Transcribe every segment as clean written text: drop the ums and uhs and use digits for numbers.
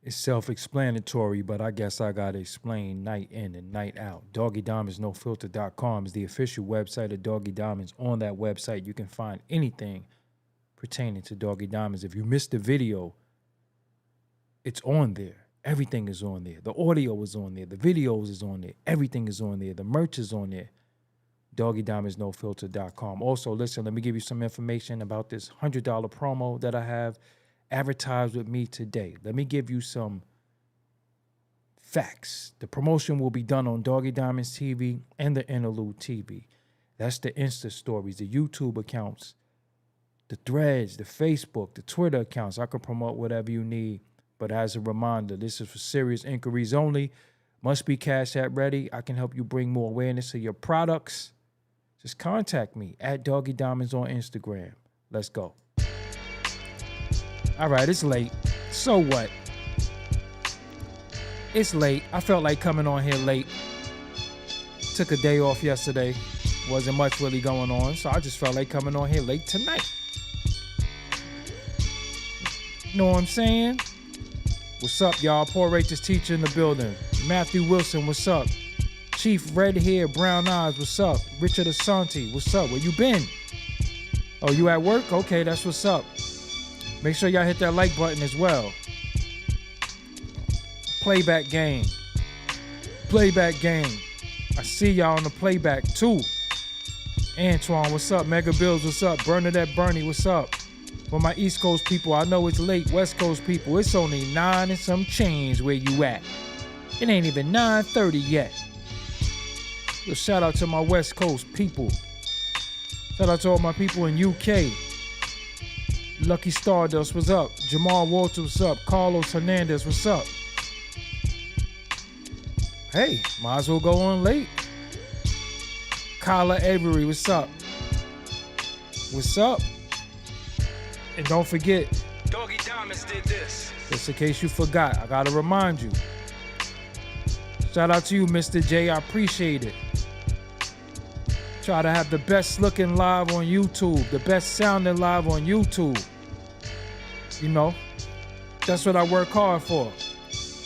It's self-explanatory, but I guess I gotta explain night in and night out. Doggie Diamonds No Filter.com is the official website of Doggie Diamonds. On that website, you can find anything pertaining to Doggie Diamonds. If you missed the video, it's on there. Everything is on there. The audio is on there. The videos is on there. Everything is on there. The merch is on there. DoggieDiamondsNoFilter.com. Also, listen, let me give you some information about this $100 promo that I have. Advertise with me today. Let me give you some facts. The promotion will be done on Doggie Diamonds TV and the Interlude TV. That's the Insta stories, the YouTube accounts, the threads, the Facebook, the Twitter accounts. I can promote whatever you need. But as a reminder, this is for serious inquiries only. Must be Cash App ready. I can help you bring more awareness to your products. Just contact me at Doggie Diamonds on Instagram. Let's go. All right, it's late. So what? It's late. I felt like coming on here late. Took a day off yesterday. Wasn't much really going on, so I just felt like coming on here late tonight. Know what I'm saying? What's up, y'all? Poor Rachel's teacher in the building. Matthew Wilson, what's up? Chief Red Hair, Brown Eyes, what's up? Richard Asante, what's up? Where you been? Oh, you at work? Okay, that's what's up. Make sure y'all hit that like button as well. Playback game. Playback game. I see y'all on the playback too. Antoine, what's up? Mega Bills, what's up? Bernadette Bernie, what's up? For my East Coast people, I know it's late. West Coast people, it's only 9 and some change where you at. It ain't even 9:30 yet. Yo, shout out to my West Coast people. Shout out to all my people in UK. Lucky Stardust, what's up? Jamal Walter, what's up? Carlos Hernandez, what's up? Hey, might as well go on late. Kyla Avery, what's up? What's up? And don't forget, Doggie Diamonds did this. just in case you forgot, I gotta remind you. Shout out to you, Mr. J. I appreciate it. Try to have the best looking live on YouTube, the best sounding live on YouTube. You know, that's what I work hard for.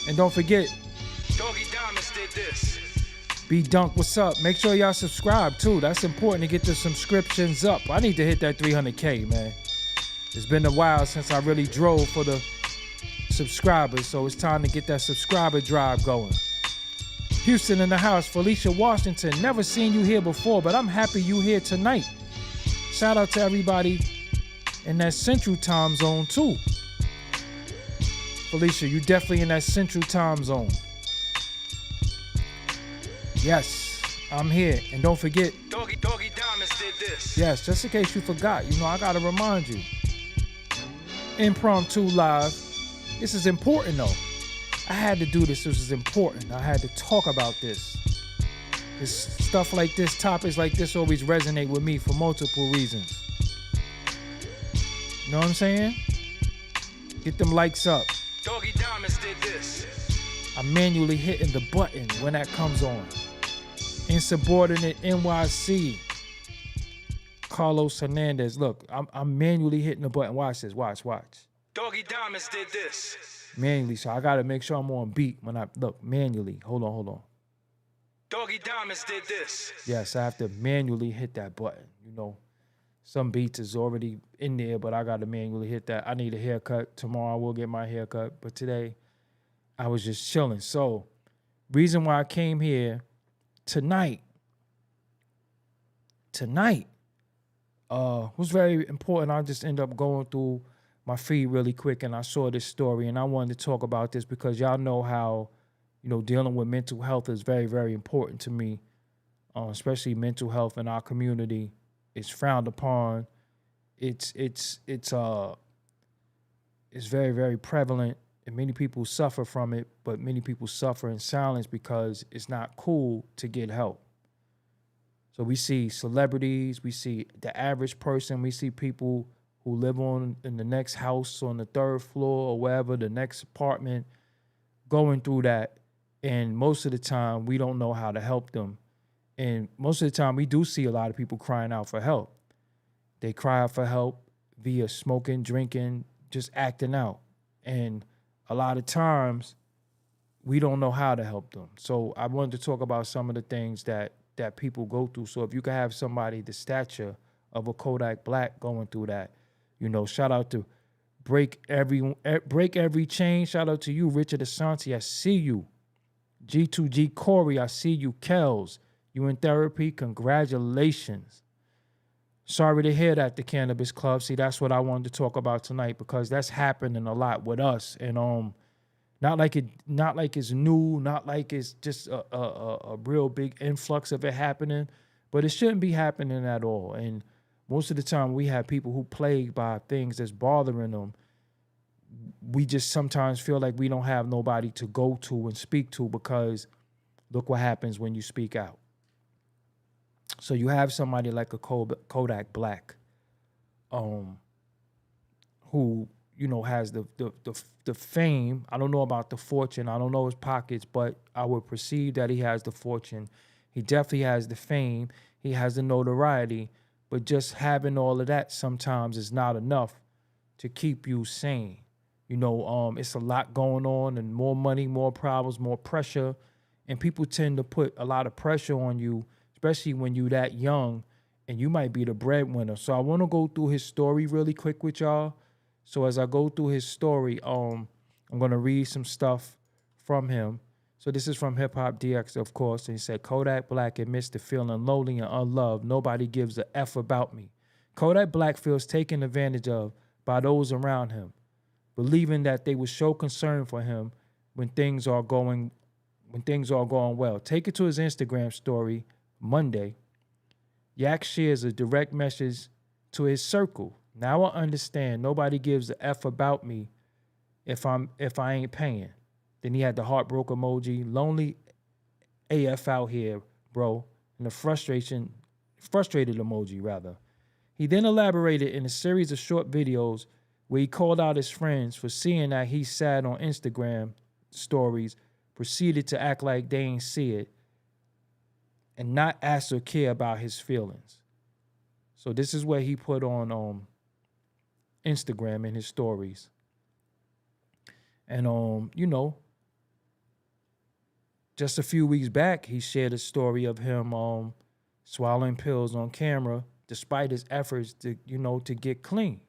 And don't forget, Doggie Diamonds did this. B Dunk, what's up? Make sure y'all subscribe too. That's important to get the subscriptions up. I need to hit that 300K, man. It's been a while since I really drove for the subscribers, so it's time to get that subscriber drive going. Houston in the house, Felicia Washington. Never seen you here before, but I'm happy you here tonight. Shout out to everybody in that central time zone too. Felicia, you definitely in that central time zone. Yes, I'm here. And don't forget, Doggie Diamonds did this. yes, just in case you forgot, you know, I gotta remind you. Impromptu live. This is important though. I had to do this. This is important. I had to talk about this. This stuff like this, topics like this always resonate with me for multiple reasons. You know what I'm saying? Get them likes up. Doggie Diamonds did this. I'm manually hitting the button when that comes on. Insubordinate NYC. Carlos Hernandez. Look, I'm manually hitting the button. Watch this. Watch. Doggie Diamonds did this. Manually, so I gotta make sure I'm on beat when I look manually. Hold on. Doggie Diamonds did this. Yes, I have to manually hit that button. You know, some beats is already in there, but I gotta manually hit that. I need a haircut. Tomorrow I will get my haircut, but today I was just chilling. So, reason why I came here tonight was very important. I just end up going through my feed really quick and I saw this story and I wanted to talk about this because y'all know how, you know, dealing with mental health is very, very important to me, especially mental health in our community. It's frowned upon. It's very, very prevalent and many people suffer from it, but many people suffer in silence because it's not cool to get help. So we see celebrities, we see the average person, we see people who live in the next house on the 3rd floor or wherever, the next apartment, going through that. And most of the time, we don't know how to help them. And most of the time, we do see a lot of people crying out for help. They cry out for help via smoking, drinking, just acting out. And a lot of times we don't know how to help them. So I wanted to talk about some of the things that people go through. So if you could have somebody the stature of a Kodak Black going through that, shout out to Break Every Chain. Shout out to you, Richard Asante. I see you. G2G Corey, I see you. Kells, you in therapy? Congratulations. Sorry to hear that, the Cannabis Club. See, that's what I wanted to talk about tonight, because that's happening a lot with us. And not like it's new, not like it's just a real big influx of it happening, but it shouldn't be happening at all. And most of the time we have people who plagued by things that's bothering them. We just sometimes feel like we don't have nobody to go to and speak to, because look what happens when you speak out. So you have somebody like a Kodak Black, who, has the fame. I don't know about the fortune. I don't know his pockets, but I would perceive that he has the fortune. He definitely has the fame. He has the notoriety. But just having all of that sometimes is not enough to keep you sane. It's a lot going on, and more money, more problems, more pressure. And people tend to put a lot of pressure on you, especially when you're that young and you might be the breadwinner. So I want to go through his story really quick with y'all. So as I go through his story, I'm going to read some stuff from him. So this is from Hip Hop DX, of course. And he said, Kodak Black admits to feeling lonely and unloved. Nobody gives a F about me. Kodak Black feels taken advantage of by those around him, believing that they will show concern for him when things are going well. Take it to his Instagram story Monday. Yak shares a direct message to his circle. Now I understand nobody gives a F about me if I ain't paying. Then he had the heartbroken emoji, lonely AF out here, bro, and the frustrated emoji rather. He then elaborated in a series of short videos where he called out his friends for seeing that he sad on Instagram stories, proceeded to act like they ain't see it, and not ask or care about his feelings. So this is what he put on Instagram in his stories. And just a few weeks back, he shared a story of him swallowing pills on camera despite his efforts to get clean.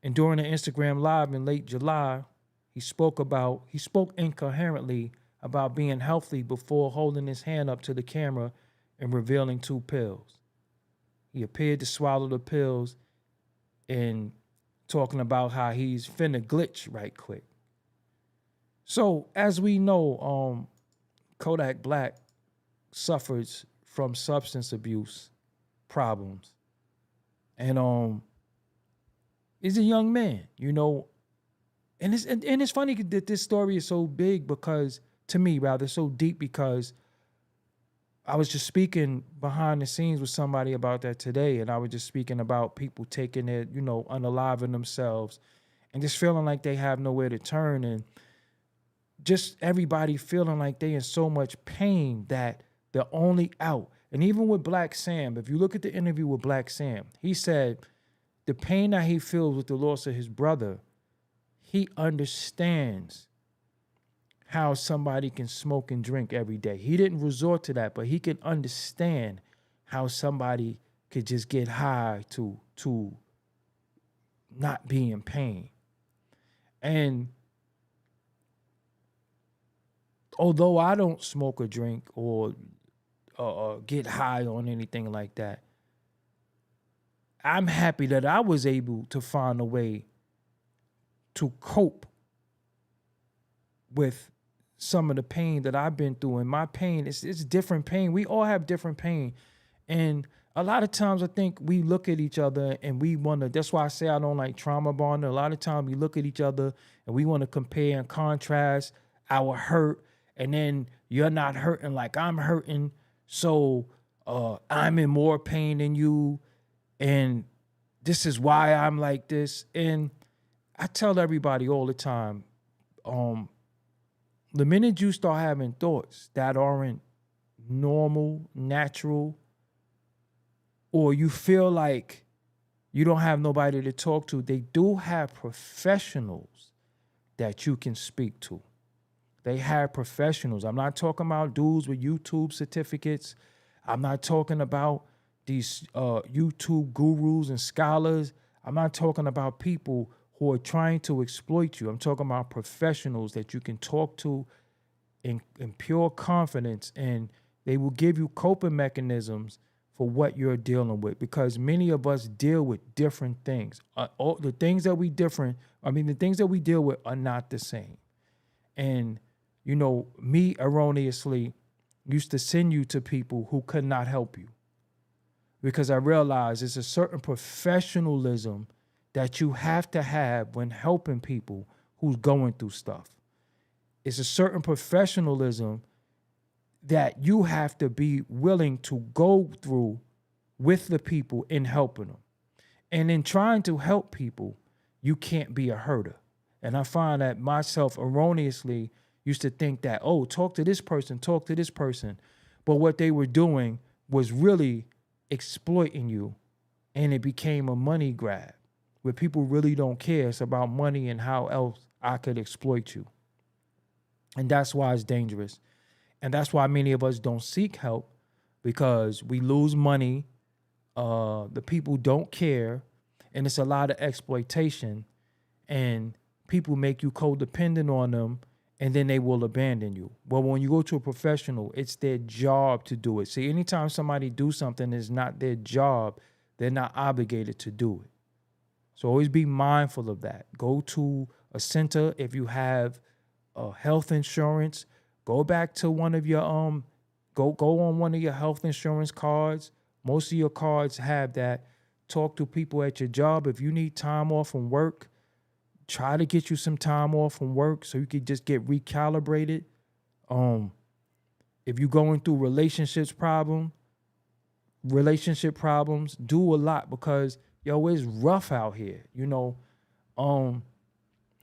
And during an Instagram Live in late July, he spoke incoherently about being healthy before holding his hand up to the camera and revealing 2 pills. He appeared to swallow the pills and talking about how he's finna glitch right quick. So as we know, Kodak Black suffers from substance abuse problems. And he's a young man, and it's funny that this story is so big, because to me, rather, so deep, because I was just speaking behind the scenes with somebody about that today, and I was just speaking about people taking it, unaliving themselves and just feeling like they have nowhere to turn, and just everybody feeling like they in so much pain that they're only out. And even with Black Sam, if you look at the interview with Black Sam, he said the pain that he feels with the loss of his brother, he understands how somebody can smoke and drink every day. He didn't resort to that, but he can understand how somebody could just get high to not be in pain. And although I don't smoke or drink or get high on anything like that, I'm happy that I was able to find a way to cope with some of the pain that I've been through. And my pain, it's different pain. We all have different pain. And a lot of times I think we look at each other and we want to, that's why I say I don't like trauma bonding. A lot of times we look at each other and we want to compare and contrast our hurt. And then you're not hurting like I'm hurting. So I'm in more pain than you. And this is why I'm like this. And I tell everybody all the time, the minute you start having thoughts that aren't normal, natural, or you feel like you don't have nobody to talk to, they do have professionals that you can speak to. They have professionals. I'm not talking about dudes with YouTube certificates. I'm not talking about these YouTube gurus and scholars. I'm not talking about people who are trying to exploit you. I'm talking about professionals that you can talk to in pure confidence, and they will give you coping mechanisms for what you're dealing with, because many of us deal with different things. The things that we deal with are not the same. And, you know, me erroneously used to send you to people who could not help you, because I realized it's a certain professionalism that you have to have when helping people who's going through stuff. It's a certain professionalism that you have to be willing to go through with the people in helping them. And in trying to help people, you can't be a herder. And I find that myself erroneously used to think that, oh, talk to this person. But what they were doing was really exploiting you, and it became a money grab where people really don't care. It's about money and how else I could exploit you. And that's why it's dangerous. And that's why many of us don't seek help, because we lose money. The people don't care, and it's a lot of exploitation, and people make you codependent on them, and then they will abandon you. Well, when you go to a professional, it's their job to do it. See, anytime somebody do something that's not their job, they're not obligated to do it. So always be mindful of that. Go to a center if you have health insurance. Go back to one of your go on one of your health insurance cards. Most of your cards have that. Talk to people at your job. If you need time off from work, try to get you some time off from work so you could just get recalibrated. If you're going through relationship problems, do a lot, because it's rough out here, you know. And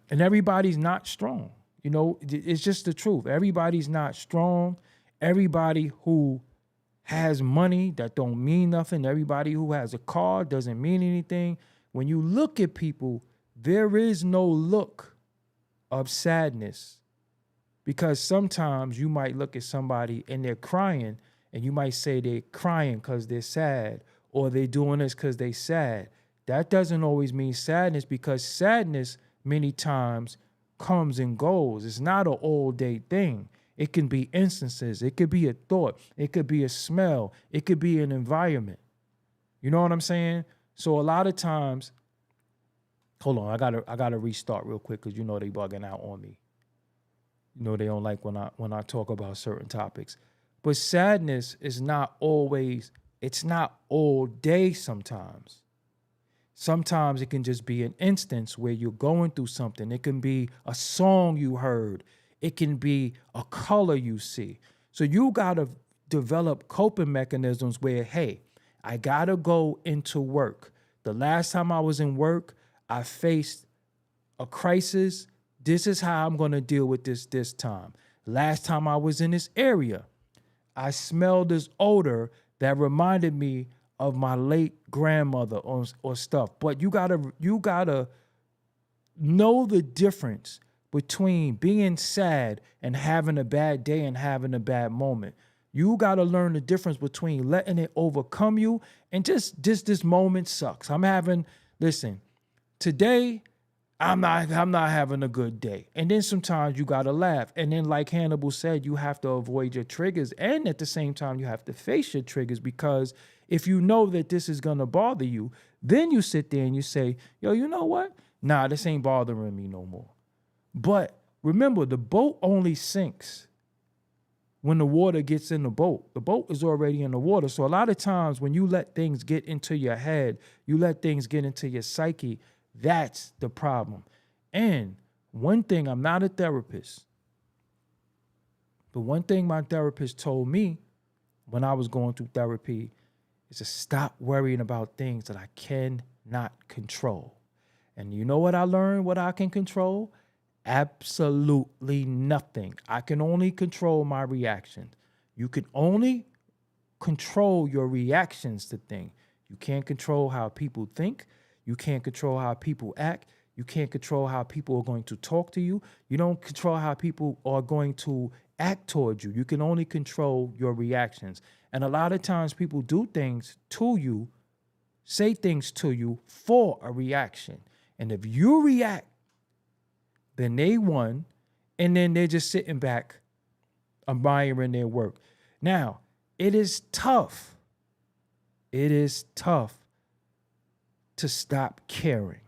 everybody's not strong. You know, it's just the truth. Everybody's not strong. Everybody who has money, that don't mean nothing. Everybody who has a car doesn't mean anything. When you look at people, there is no look of sadness, because sometimes you might look at somebody and they're crying, and you might say they're crying because they're sad, or they're doing this because they're sad. That doesn't always mean sadness, because sadness many times comes and goes. It's not an all-day thing. It can be instances. It could be a thought. It could be a smell. It could be an environment. You know what I'm saying? So a lot of times, hold on, I gotta restart real quick, because you know they bugging out on me. You know they don't like when I talk about certain topics. But sadness is not always, it's not all day sometimes. Sometimes it can just be an instance where you're going through something. It can be a song you heard. It can be a color you see. So you got to develop coping mechanisms where, hey, I got to go into work. The last time I was in work, I faced a crisis. This is how I'm going to deal with this time. Last time I was in this area, I smelled this odor that reminded me of my late grandmother or stuff. But you gotta know the difference between being sad and having a bad day and having a bad moment. You gotta learn the difference between letting it overcome you and just this moment sucks. Listen, today I'm not having a good day. And then sometimes you gotta laugh. And then, like Hannibal said, you have to avoid your triggers. And at the same time, you have to face your triggers, because if you know that this is gonna bother you, then you sit there and you say, yo, you know what? Nah, this ain't bothering me no more. But remember, the boat only sinks when the water gets in the boat. The boat is already in the water. So a lot of times when you let things get into your head, you let things get into your psyche, that's the problem. And one thing, I'm not a therapist, but one thing my therapist told me when I was going through therapy is to stop worrying about things that I cannot control. And you know what I learned, what I can control? Absolutely nothing. I can only control my reactions. You can only control your reactions to things. You can't control how people think. You can't control how people act. You can't control how people are going to talk to you. You don't control how people are going to act towards you. You can only control your reactions. And a lot of times people do things to you, say things to you for a reaction. And if you react, then they won, and then they're just sitting back admiring their work. Now, it is tough. It is tough to stop caring.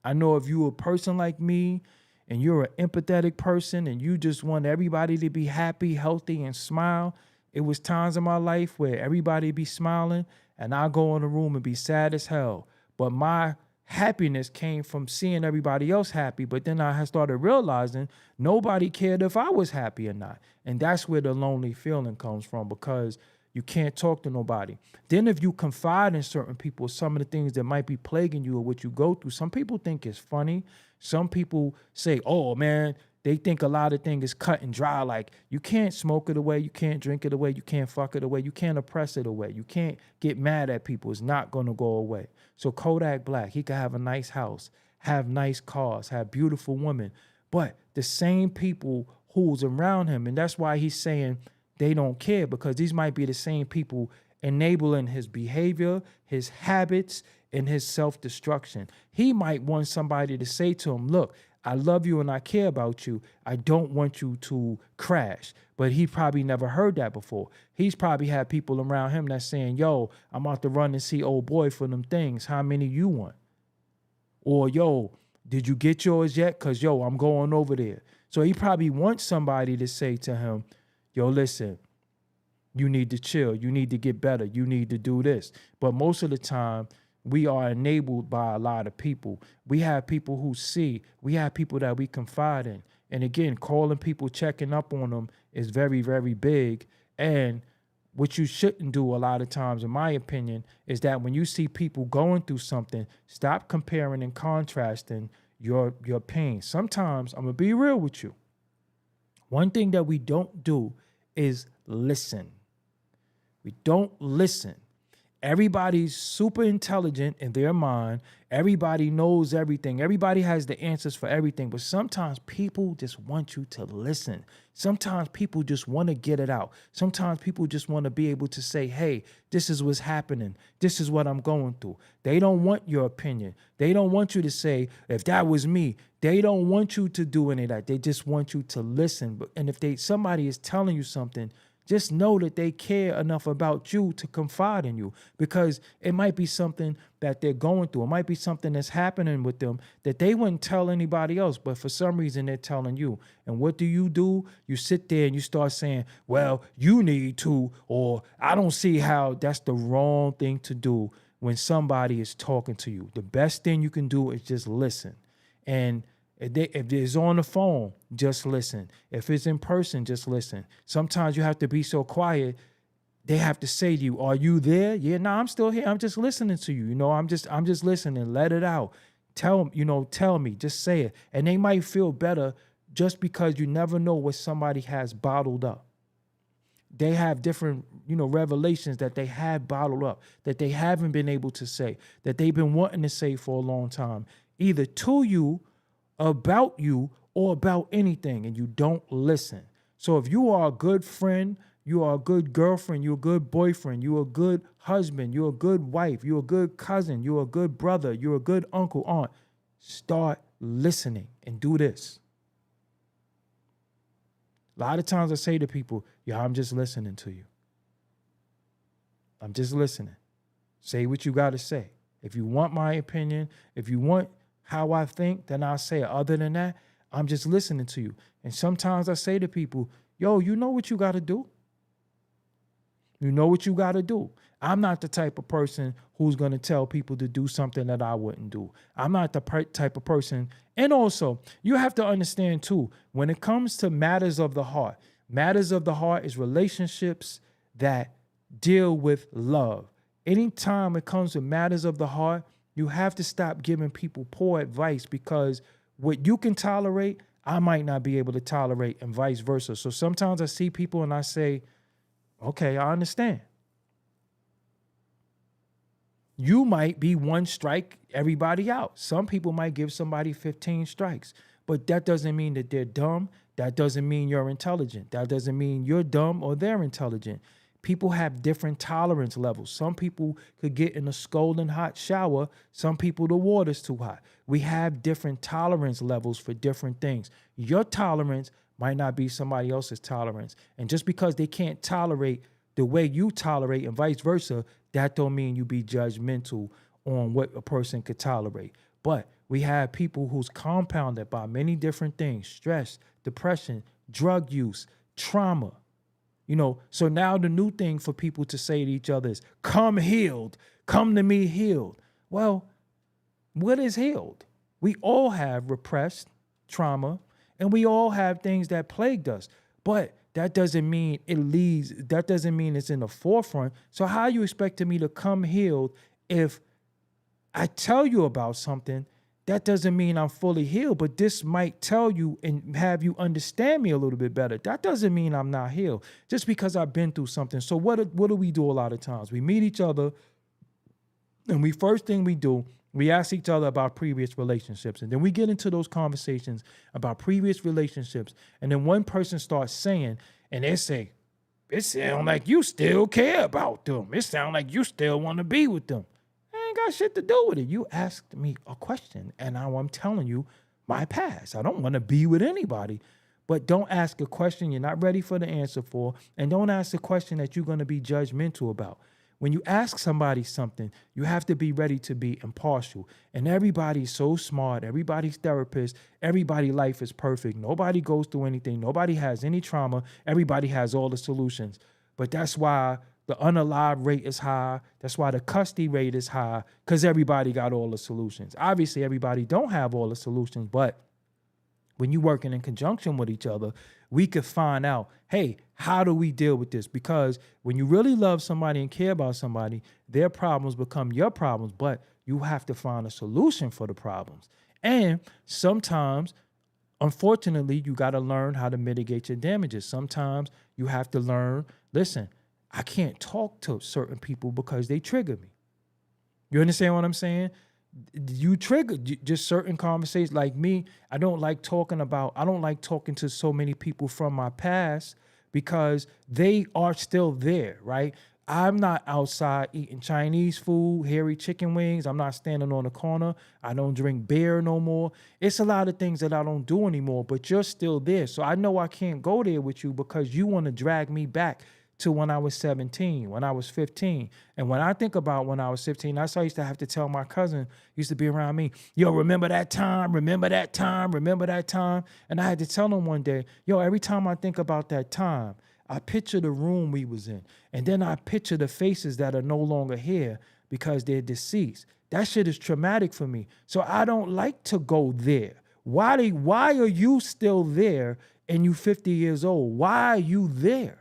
I know if you're a person like me and you're an empathetic person and you just want everybody to be happy, healthy, and smile, it was times in my life where everybody be smiling and I go in the room and be sad as hell. But my happiness came from seeing everybody else happy. But then I had started realizing nobody cared if I was happy or not. And that's where the lonely feeling comes from, because you can't talk to nobody. Then if you confide in certain people, some of the things that might be plaguing you or what you go through, some people think it's funny. Some people say, oh man, they think a lot of things is cut and dry. Like, you can't smoke it away. You can't drink it away. You can't fuck it away. You can't oppress it away. You can't get mad at people. It's not going to go away. So Kodak Black, he could have a nice house, have nice cars, have beautiful women, but the same people who's around him, and that's why he's saying they don't care, because these might be the same people enabling his behavior, his habits, and his self-destruction. He might want somebody to say to him, look, I love you and I care about you. I don't want you to crash. But he probably never heard that before. He's probably had people around him that's saying, yo, I'm about to run and see old boy for them things. How many you want? Or, yo, did you get yours yet? Because, yo, I'm going over there. So he probably wants somebody to say to him, yo, listen, you need to chill. You need to get better. You need to do this. But most of the time, we are enabled by a lot of people. We have people who see. We have people that we confide in. And again, calling people, checking up on them is very, very big. And what you shouldn't do a lot of times, in my opinion, is that when you see people going through something, stop comparing and contrasting your pain. Sometimes, I'm going to be real with you. One thing that we don't do is listen. We don't listen. Everybody's super intelligent in their mind. Everybody knows everything. Everybody has the answers for everything. But sometimes people just want you to listen. Sometimes people just want to get it out. Sometimes people just want to be able to say, hey, this is what's happening. This is what I'm going through. They don't want your opinion. They don't want you to say, if that was me. They don't want you to do any of that. They just want you to listen. And if somebody is telling you something, just know that they care enough about you to confide in you, because it might be something that they're going through. It might be something that's happening with them that they wouldn't tell anybody else, but for some reason they're telling you. And what do? You sit there and you start saying, well, you need to, or I don't see how. That's the wrong thing to do when somebody is talking to you. The best thing you can do is just listen. And if it's on the phone, just listen. If it's in person, just listen. Sometimes you have to be so quiet, they have to say to you, are you there? Yeah, no, I'm still here. I'm just listening to you. You know, I'm just listening. Let it out. Tell me, just say it. And they might feel better just because you never know what somebody has bottled up. They have different, revelations that they had bottled up, that they haven't been able to say, that they've been wanting to say for a long time, either to you, about you, or about anything, and you don't listen. So if you are a good friend, you are a good girlfriend, you're a good boyfriend, you're a good husband, you're a good wife, you're a good cousin, you're a good brother, you're a good uncle, aunt, start listening and do this. A lot of times I say to people, I'm just listening to you. I'm just listening. Say what you got to say. If you want my opinion, if you want how I think, then I'll say it. Other than that, I'm just listening to you. And sometimes I say to people, you know what you got to do? You know what you got to do. I'm not the type of person who's going to tell people to do something that I wouldn't do. I'm not the type of person. And also, you have to understand too, when it comes to matters of the heart is relationships that deal with love. Anytime it comes to matters of the heart, you have to stop giving people poor advice, because what you can tolerate, I might not be able to tolerate, and vice versa. So sometimes I see people and I say, okay, I understand. You might be one strike, everybody out. Some people might give somebody 15 strikes, but that doesn't mean that they're dumb. That doesn't mean you're intelligent. That doesn't mean you're dumb or they're intelligent. People have different tolerance levels. Some people could get in a scalding hot shower. Some people, the water's too hot. We have different tolerance levels for different things. Your tolerance might not be somebody else's tolerance. And just because they can't tolerate the way you tolerate and vice versa, that don't mean you be judgmental on what a person could tolerate. But we have people who's compounded by many different things: stress, depression, drug use, trauma. So now the new thing for people to say to each other is, come healed, come to me healed. Well, what is healed? We all have repressed trauma, and we all have things that plagued us. But that doesn't mean that doesn't mean it's in the forefront. So how you expecting me to come healed if I tell you about something? That doesn't mean I'm fully healed, but this might tell you and have you understand me a little bit better. That doesn't mean I'm not healed just because I've been through something. So what do we do a lot of times? We meet each other, and first thing we do, we ask each other about previous relationships, and then we get into those conversations about previous relationships, and then one person starts saying, and they say, it sounds like you still care about them. It sounds like you still want to be with them. Ain't got shit to do with it. You asked me a question, and now I'm telling you my past. I don't want to be with anybody, but don't ask a question you're not ready for the answer for, and don't ask a question that you're going to be judgmental about. When you ask somebody something, you have to be ready to be impartial. And everybody's so smart. Everybody's therapist. Everybody's life is perfect. Nobody goes through anything. Nobody has any trauma. Everybody has all the solutions. But that's why the unalive rate is high. That's why the custody rate is high, because everybody got all the solutions. Obviously, everybody don't have all the solutions, but when you're working in conjunction with each other, we could find out, hey, how do we deal with this? Because when you really love somebody and care about somebody, their problems become your problems, but you have to find a solution for the problems. And sometimes, unfortunately, you got to learn how to mitigate your damages. Sometimes you have to learn, listen, I can't talk to certain people because they trigger me. You understand what I'm saying? You trigger just certain conversations. Like me, I don't like talking to so many people from my past because they are still there, right? I'm not outside eating Chinese food, hairy chicken wings. I'm not standing on the corner. I don't drink beer no more. It's a lot of things that I don't do anymore, but you're still there. So I know I can't go there with you because you want to drag me back to when I was 17, when I was 15. And when I think about when I was 15, that's why I used to have to tell my cousin, used to be around me, yo, remember that time, remember that time, remember that time. And I had to tell him one day, yo, every time I think about that time, I picture the room we was in. And then I picture the faces that are no longer here because they're deceased. That shit is traumatic for me. So I don't like to go there. Why are you still there and you 50 years old? Why are you there?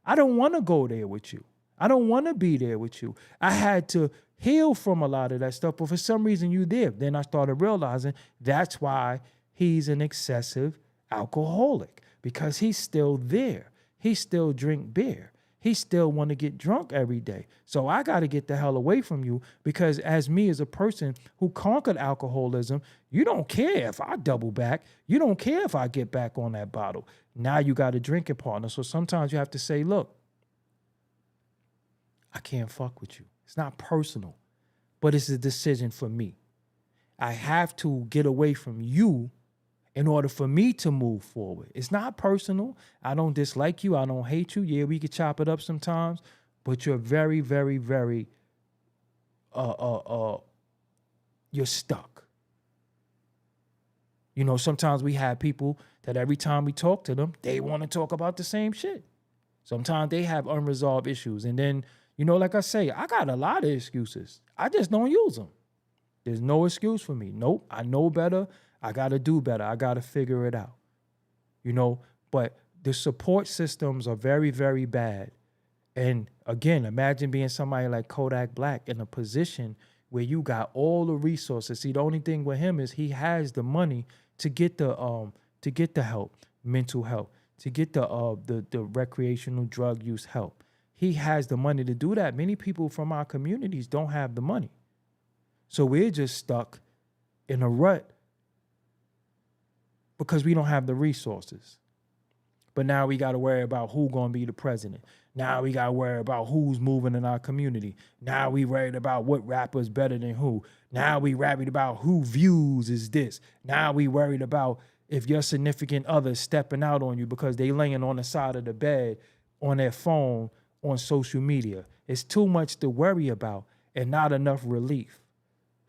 I don't want to go there with you. I don't want to be there with you. I had to heal from a lot of that stuff, but for some reason you did. Then I started realizing that's why he's an excessive alcoholic, because he's still there. He still drink beer. He still want to get drunk every day. So I got to get the hell away from you, because as me, as a person who conquered alcoholism, you don't care if I double back. You don't care if I get back on that bottle. Now you got a drinking partner. So sometimes you have to say, look, I can't fuck with you. It's not personal, but it's a decision for me. I have to get away from you in order for me to move forward. It's not personal. I don't dislike you. I don't hate you. Yeah, we could chop it up sometimes, but you're very, very, very, you're stuck. You know, sometimes we have people that every time we talk to them, they want to talk about the same shit. Sometimes they have unresolved issues. And then, you know, like I say, I got a lot of excuses. I just don't use them. There's no excuse for me. Nope, I know better. I got to do better. I got to figure it out. You know, but the support systems are very, very bad. And again, imagine being somebody like Kodak Black in a position where you got all the resources. See, the only thing with him is he has the money to get the help, mental help, to get the recreational drug use help. He has the money to do that. Many people from our communities don't have the money. So we're just stuck in a rut because we don't have the resources. But now we got to worry about who's going to be the president. Now we got to worry about who's moving in our community. Now we worried about what rapper's better than who. Now we worried about who views is this. Now we worried about if your significant other is stepping out on you because they laying on the side of the bed, on their phone, on social media. It's too much to worry about and not enough relief.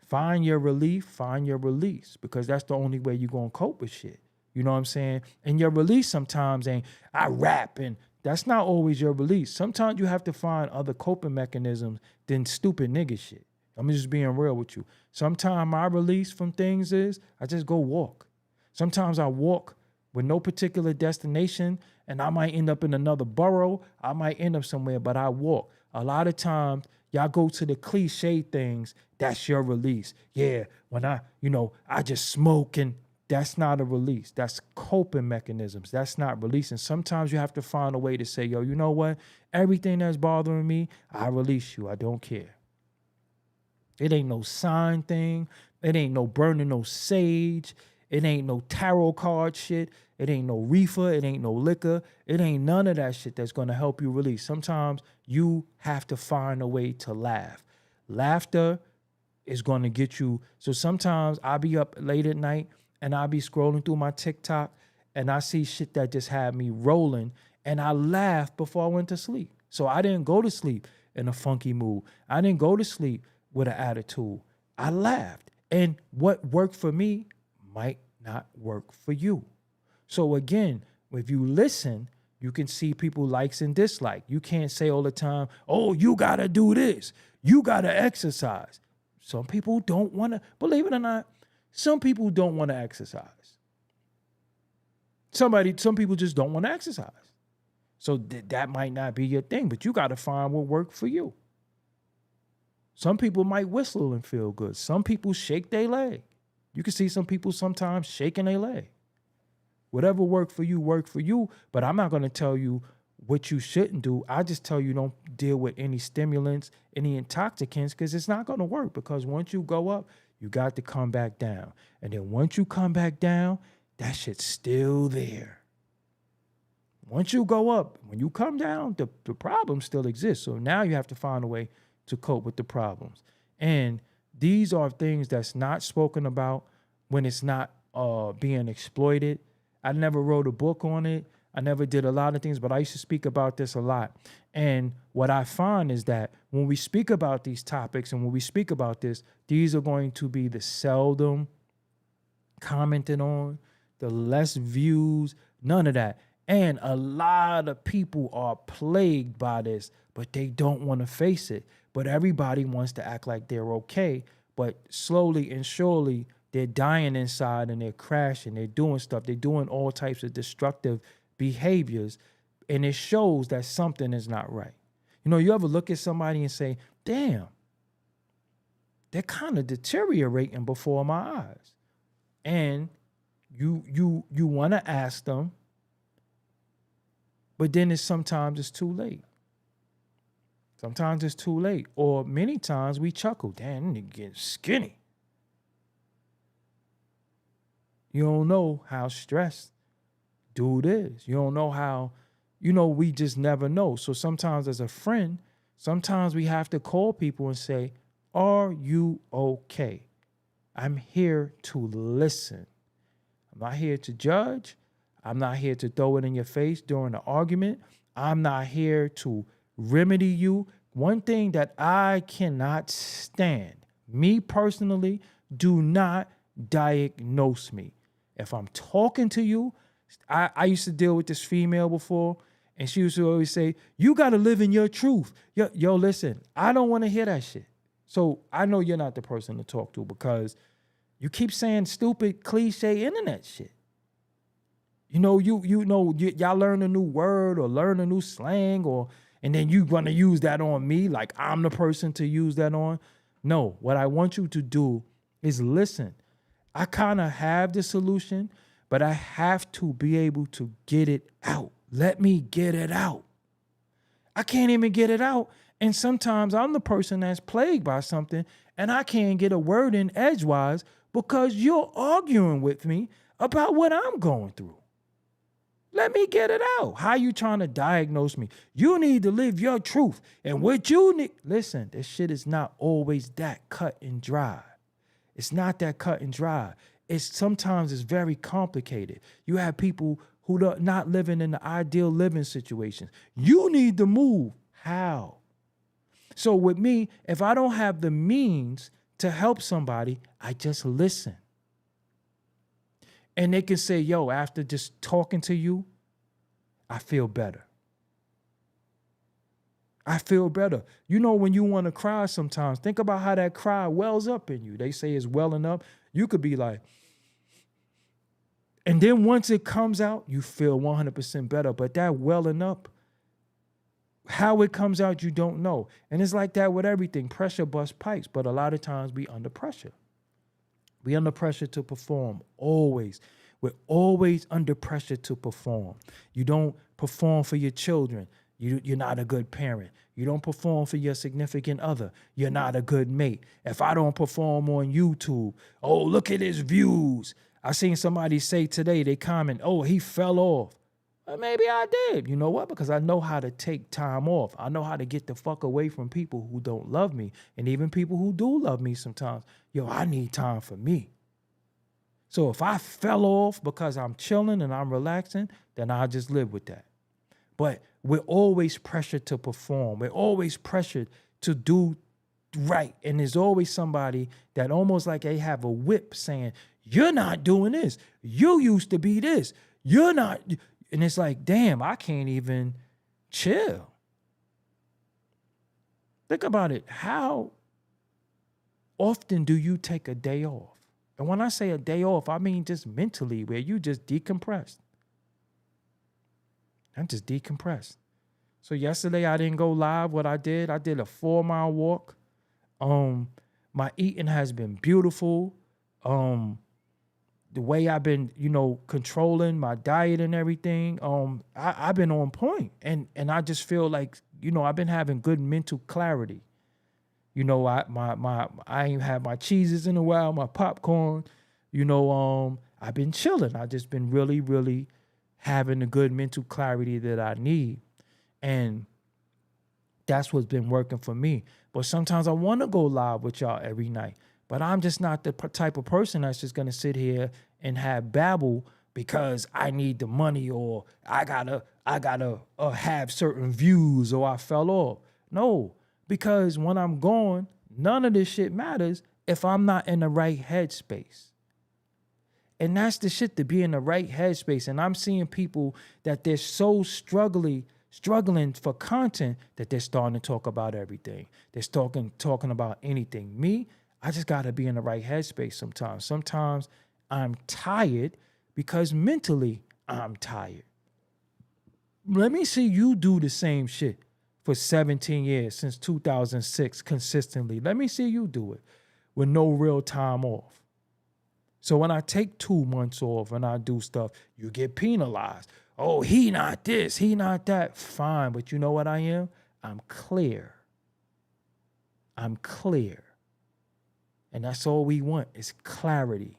Find your relief, find your release, because that's the only way you're going to cope with shit. You know what I'm saying? And your release sometimes ain't, I rap, and that's not always your release. Sometimes you have to find other coping mechanisms than stupid nigga shit. I'm just being real with you. Sometimes my release from things is I just go walk. Sometimes I walk with no particular destination, and I might end up in another borough. I might end up somewhere, but I walk. A lot of times, y'all go to the cliche things. That's your release. Yeah, when I just smoke, and that's not a release. That's coping mechanisms. That's not releasing. Sometimes you have to find a way to say, yo, you know what? Everything that's bothering me, I release you. I don't care. It ain't no sign thing. It ain't no burning no sage. It ain't no tarot card shit. It ain't no reefer. It ain't no liquor. It ain't none of that shit that's going to help you release. Sometimes you have to find a way to laugh. Laughter is going to get you. So sometimes I'll be up late at night and I'll be scrolling through my TikTok and I see shit that just had me rolling and I laughed before I went to sleep. So I didn't go to sleep in a funky mood. I didn't go to sleep with an attitude. I laughed. And what worked for me might not work for you. So again, if you listen, you can see people likes and dislikes. You can't say all the time, oh, you got to do this. You got to exercise. Some people don't want to, believe it or not, some people don't want to exercise. Some people just don't want to exercise. So that might not be your thing, but you got to find what works for you. Some people might whistle and feel good. Some people shake their leg. You can see some people sometimes shaking their leg. Whatever worked for you, but I'm not going to tell you what you shouldn't do. I just tell you don't deal with any stimulants, any intoxicants, because it's not going to work. Because once you go up, you got to come back down. And then once you come back down, that shit's still there. Once you go up, when you come down, the problem still exists. So now you have to find a way to cope with the problems. And these are things that's not spoken about when it's not being exploited. I never wrote a book on it. I never did a lot of things, but I used to speak about this a lot. And what I find is that when we speak about these topics and when we speak about this, these are going to be the seldom commented on, the less views, none of that. And a lot of people are plagued by this, but they don't want to face it. But everybody wants to act like they're okay. But slowly and surely, they're dying inside and they're crashing. They're doing stuff. They're doing all types of destructive behaviors. And it shows that something is not right. You know, you ever look at somebody and say, damn, they're kind of deteriorating before my eyes. And you want to ask them, but then sometimes it's too late. Sometimes it's too late. Or many times we chuckle, damn, nigga getting skinny. You don't know how stressed dude is. You don't know how, we just never know. So sometimes as a friend, sometimes we have to call people and say, are you okay? I'm here to listen. I'm not here to judge. I'm not here to throw it in your face during an argument. I'm not here to remedy you. One thing that I cannot stand, me personally, do not diagnose me. If I'm talking to you, I used to deal with this female before, and she used to always say, you got to live in your truth. Yo, listen, I don't want to hear that shit. So I know you're not the person to talk to because you keep saying stupid, cliche internet shit. Y'all learn a new word or learn a new slang and then you're going to use that on me like I'm the person to use that on. No, what I want you to do is listen. I kind of have the solution, but I have to be able to get it out. Let me get it out. I can't even get it out. And sometimes I'm the person that's plagued by something and I can't get a word in edgewise because you're arguing with me about what I'm going through. Let me get it out. How you trying to diagnose me? You need to live your truth. And what you need, listen, this shit is not always that cut and dry. It's not that cut and dry. Sometimes it's very complicated. You have people who are not living in the ideal living situations. You need to move. How? So with me, if I don't have the means to help somebody, I just listen. And they can say, yo, after just talking to you, I feel better. I feel better. You know, when you want to cry sometimes, think about how that cry wells up in you. They say it's welling up. You could be like, and then once it comes out, you feel 100% better. But that welling up, how it comes out, you don't know. And it's like that with everything. Pressure busts pipes, but a lot of times we under pressure. We under pressure to perform, always. We're always under pressure to perform. You don't perform for your children. You're not a good parent. You don't perform for your significant other. You're not a good mate. If I don't perform on YouTube, oh, look at his views. I seen somebody say today, they comment, oh, he fell off. Well, maybe I did. You know what? Because I know how to take time off. I know how to get the fuck away from people who don't love me. And even people who do love me sometimes. Yo, I need time for me. So if I fell off because I'm chilling and I'm relaxing, then I'll just live with that. But we're always pressured to perform. We're always pressured to do right. And there's always somebody that almost like they have a whip saying, you're not doing this. You used to be this. You're not. And it's like, damn, I can't even chill. Think about it. How often do you take a day off? And when I say a day off, I mean just mentally, where you just decompressed. I'm just decompressed. So yesterday I didn't go live. What I did a 4-mile walk. My eating has been beautiful. The way I've been, controlling my diet and everything, I've been on point. And I just feel like, I've been having good mental clarity. I ain't had my cheeses in a while, my popcorn. I've been chilling. I just been really, really having the good mental clarity that I need. And that's what's been working for me. But sometimes I want to go live with y'all every night. But I'm just not the type of person that's just going to sit here and have babble because I need the money or I gotta have certain views or I fell off. No, because when I'm gone, none of this shit matters if I'm not in the right headspace. And that's the shit, to be in the right headspace. And I'm seeing people that they're so struggling for content that they're starting to talk about everything. They're talking about anything. Me, I just got to be in the right headspace sometimes. Sometimes I'm tired because mentally I'm tired. Let me see you do the same shit for 17 years, since 2006, consistently. Let me see you do it with no real time off. So when I take 2 months off and I do stuff, you get penalized. Oh, he not this, he not that. Fine, but you know what I am? I'm clear. I'm clear. And that's all we want is clarity.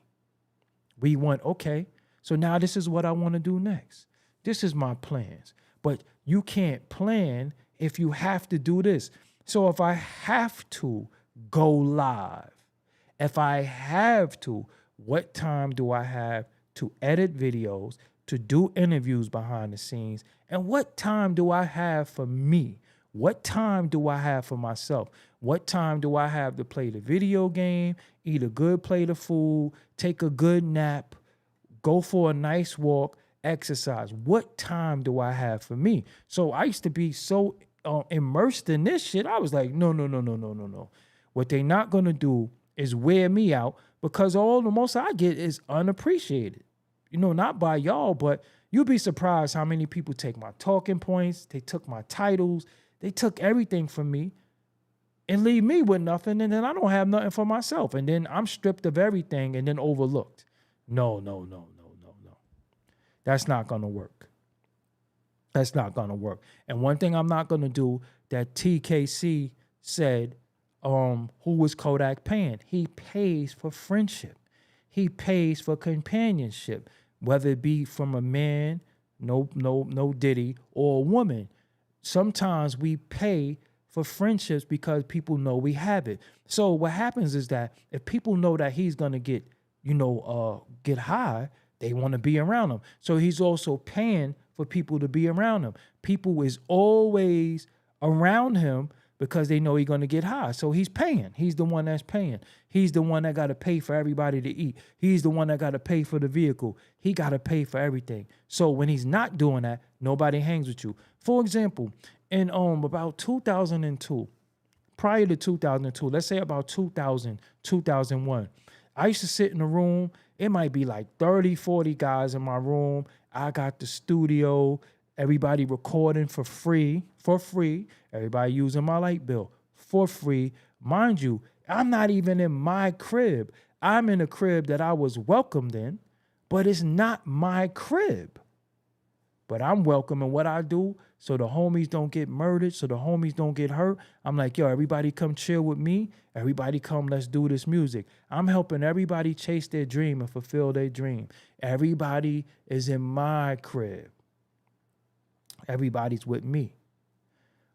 We want, okay, so now this is what I want to do next. This is my plans. But you can't plan if you have to do this. So if I have to go live, if I have to, what time do I have to edit videos, to do interviews behind the scenes? And what time do I have for me? What time do I have for myself? What time do I have to play the video game, eat a good plate of food, take a good nap, go for a nice walk, exercise? What time do I have for me? So I used to be so immersed in this shit. I was like, no. What they not going to do is wear me out, because all the most I get is unappreciated. Not by y'all, but you'll be surprised how many people take my talking points. They took my titles. They took everything from me and leave me with nothing. And then I don't have nothing for myself. And then I'm stripped of everything and then overlooked. No. That's not going to work. That's not going to work. And one thing I'm not going to do that TKC said who is Kodak paying? He pays for friendship. He pays for companionship, whether it be from a man, no Diddy, or a woman. Sometimes we pay for friendships because people know we have it. So what happens is that if people know that he's gonna get high, they want to be around him. So he's also paying for people to be around him. People is always around him because they know he's going to get high. So he's paying. He's the one that's paying. He's the one that got to pay for everybody to eat. He's the one that got to pay for the vehicle. He got to pay for everything. So when he's not doing that, nobody hangs with you. For example, in about 2002, prior to 2002, let's say about 2000, 2001, I used to sit in a room. It might be like 30, 40 guys in my room. I got the studio, everybody recording for free. Everybody using my light bill for free. Mind you, I'm not even in my crib. I'm in a crib that I was welcomed in, but it's not my crib. But I'm welcome in what I do so the homies don't get murdered, so the homies don't get hurt. I'm like, yo, everybody come chill with me. Everybody come, let's do this music. I'm helping everybody chase their dream and fulfill their dream. Everybody is in my crib. Everybody's with me.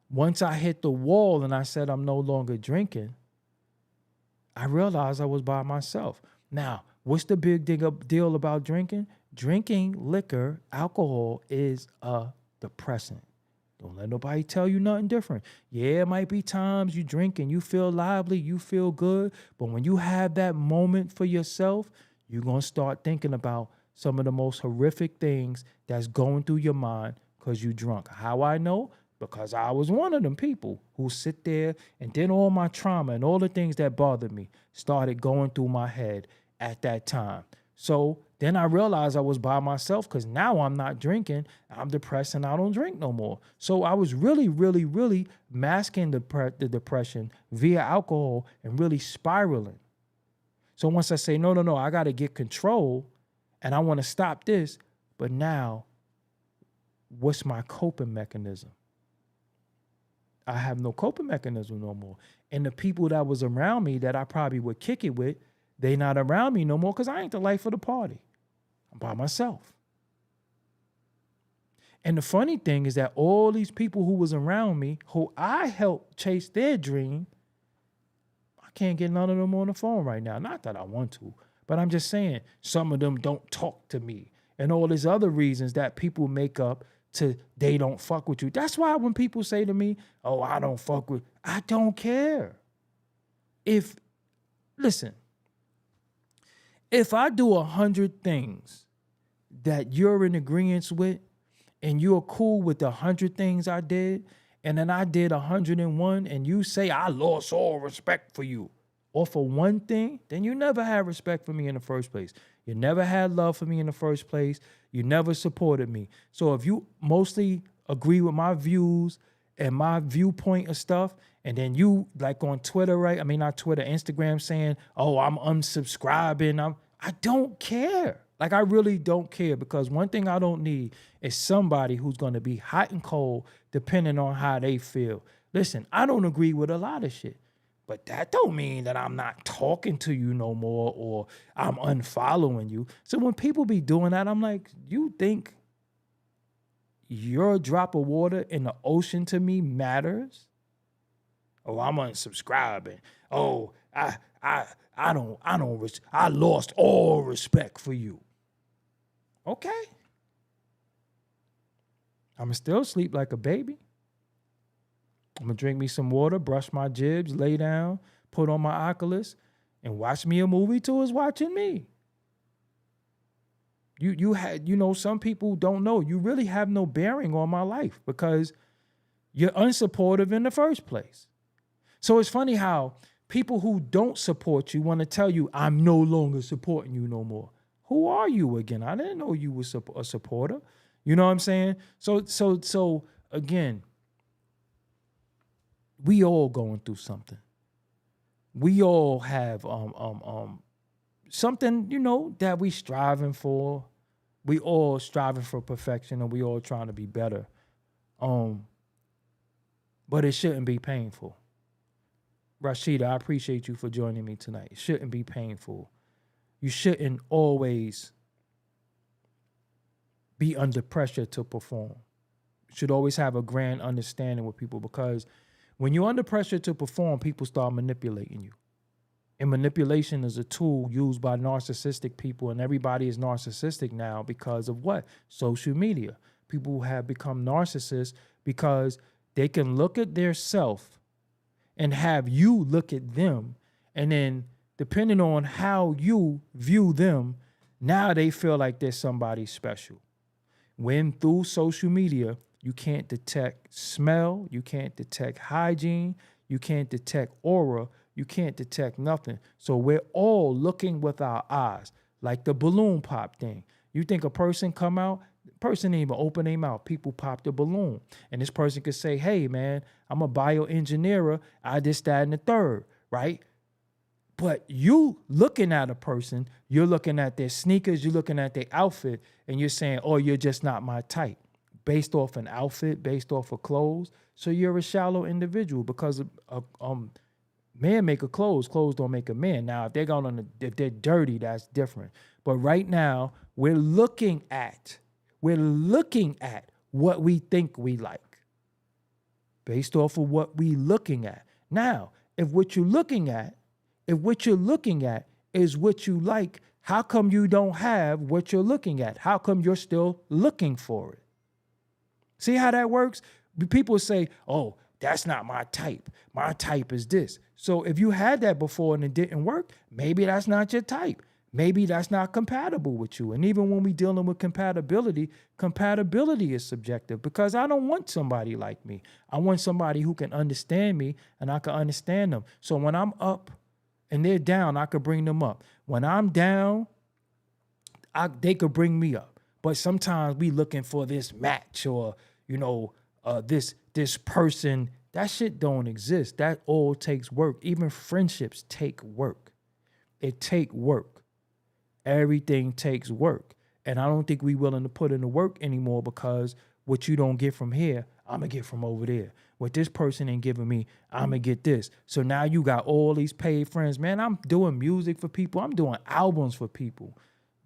Once I hit the wall and I said I'm no longer drinking, I realized I was by myself. Now, what's the big deal about drinking? Drinking liquor, alcohol, is a depressant. Don't let nobody tell you nothing different. Yeah, it might be times you drink and you feel lively, you feel good, but when you have that moment for yourself, you're going to start thinking about some of the most horrific things that's going through your mind because you drunk. How I know? Because I was one of them people who sit there and then all my trauma and all the things that bothered me started going through my head at that time. So then I realized I was by myself because now I'm not drinking. I'm depressed and I don't drink no more. So I was really, really, really masking the depression via alcohol and really spiraling. So once I say, no, I got to get control and I want to stop this. But now, what's my coping mechanism? I have no coping mechanism no more. And the people that was around me that I probably would kick it with, they not around me no more because I ain't the life of the party. I'm by myself. And the funny thing is that all these people who was around me, who I helped chase their dream, I can't get none of them on the phone right now. Not that I want to, but I'm just saying some of them don't talk to me and all these other reasons that people make up to they don't fuck with you. That's why when people say to me, oh, I don't fuck with, I don't care. Listen, if I do 100 things that you're in agreement with and you're cool with the 100 things I did, and then I did 101 and you say I lost all respect for you or for one thing, then you never had respect for me in the first place. You never had love for me in the first place. You never supported me. So if you mostly agree with my views and my viewpoint of stuff, and then you like on Twitter, right? I mean, not Twitter, Instagram saying, oh, I'm unsubscribing. I don't care. Like, I really don't care because one thing I don't need is somebody who's going to be hot and cold depending on how they feel. Listen, I don't agree with a lot of shit, but that don't mean that I'm not talking to you no more or I'm unfollowing you. So when people be doing that, I'm like, you think your drop of water in the ocean to me matters? Oh, I'm unsubscribing. Oh, I lost all respect for you. Okay. I'ma still sleep like a baby. I'm gonna drink me some water, brush my jibs, lay down, put on my Oculus, and watch me a movie till it's watching me. Some people don't know. You really have no bearing on my life because you're unsupportive in the first place. So it's funny how people who don't support you want to tell you, I'm no longer supporting you no more. Who are you again? I didn't know you were a supporter. You know what I'm saying? So again, we all going through something. We all have something, that we striving for. We all striving for perfection and we all trying to be better. But it shouldn't be painful. Rashida, I appreciate you for joining me tonight. It shouldn't be painful. You shouldn't always be under pressure to perform. You should always have a grand understanding with people, because when you're under pressure to perform, people start manipulating you. And manipulation is a tool used by narcissistic people, and everybody is narcissistic now because of what? Social media. People have become narcissists because they can look at their self and have you look at them, and then depending on how you view them, now they feel like they're somebody special. When through social media, you can't detect smell, you can't detect hygiene, you can't detect aura, you can't detect nothing. So we're all looking with our eyes, like the balloon pop thing. You think a person come out, person didn't even open their mouth. People pop the balloon. And this person could say, hey, man, I'm a bioengineer. I this, that, and the third, right? But you looking at a person, you're looking at their sneakers, you're looking at their outfit, and you're saying, oh, you're just not my type. Based off an outfit, based off of clothes. So you're a shallow individual, because men make a clothes don't make a man. Now, if they're dirty, that's different. But right now, we're looking at what we think we like, based off of what we looking at. Now, if what you're looking at is what you like, how come you don't have what you're looking at? How come you're still looking for it? See how that works? People say, oh, that's not my type. My type is this. So if you had that before and it didn't work, maybe that's not your type. Maybe that's not compatible with you. And even when we dealing with compatibility is subjective, because I don't want somebody like me. I want somebody who can understand me and I can understand them. So when I'm up and they're down, I could bring them up. When I'm down, they could bring me up. But sometimes we looking for this match or, this person. That shit don't exist. That all takes work. Even friendships take work. It take work. Everything takes work. And I don't think we willing to put in the work anymore, because what you don't get from here, I'm going to get from over there. What this person ain't giving me, I'm going to get this. So now you got all these paid friends. Man, I'm doing music for people. I'm doing albums for people.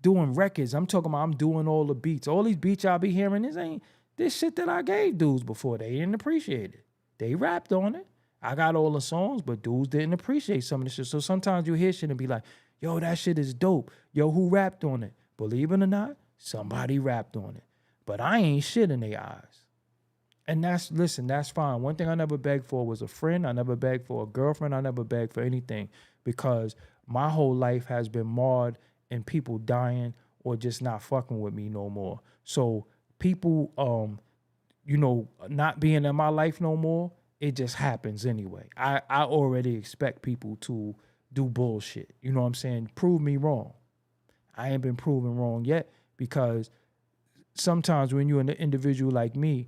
Doing records. I'm doing all the beats. All these beats y'all be hearing, this shit that I gave dudes before. They didn't appreciate it. They rapped on it. I got all the songs, but dudes didn't appreciate some of this shit. So sometimes you hear shit and be like, yo, that shit is dope. Yo, who rapped on it? Believe it or not, somebody rapped on it. But I ain't shit in their eyes. And that's fine. One thing I never begged for was a friend. I never begged for a girlfriend. I never begged for anything, because my whole life has been marred in people dying or just not fucking with me no more. So people, not being in my life no more, it just happens anyway. I already expect people to do bullshit. You know what I'm saying? Prove me wrong. I ain't been proven wrong yet, because sometimes when you're an individual like me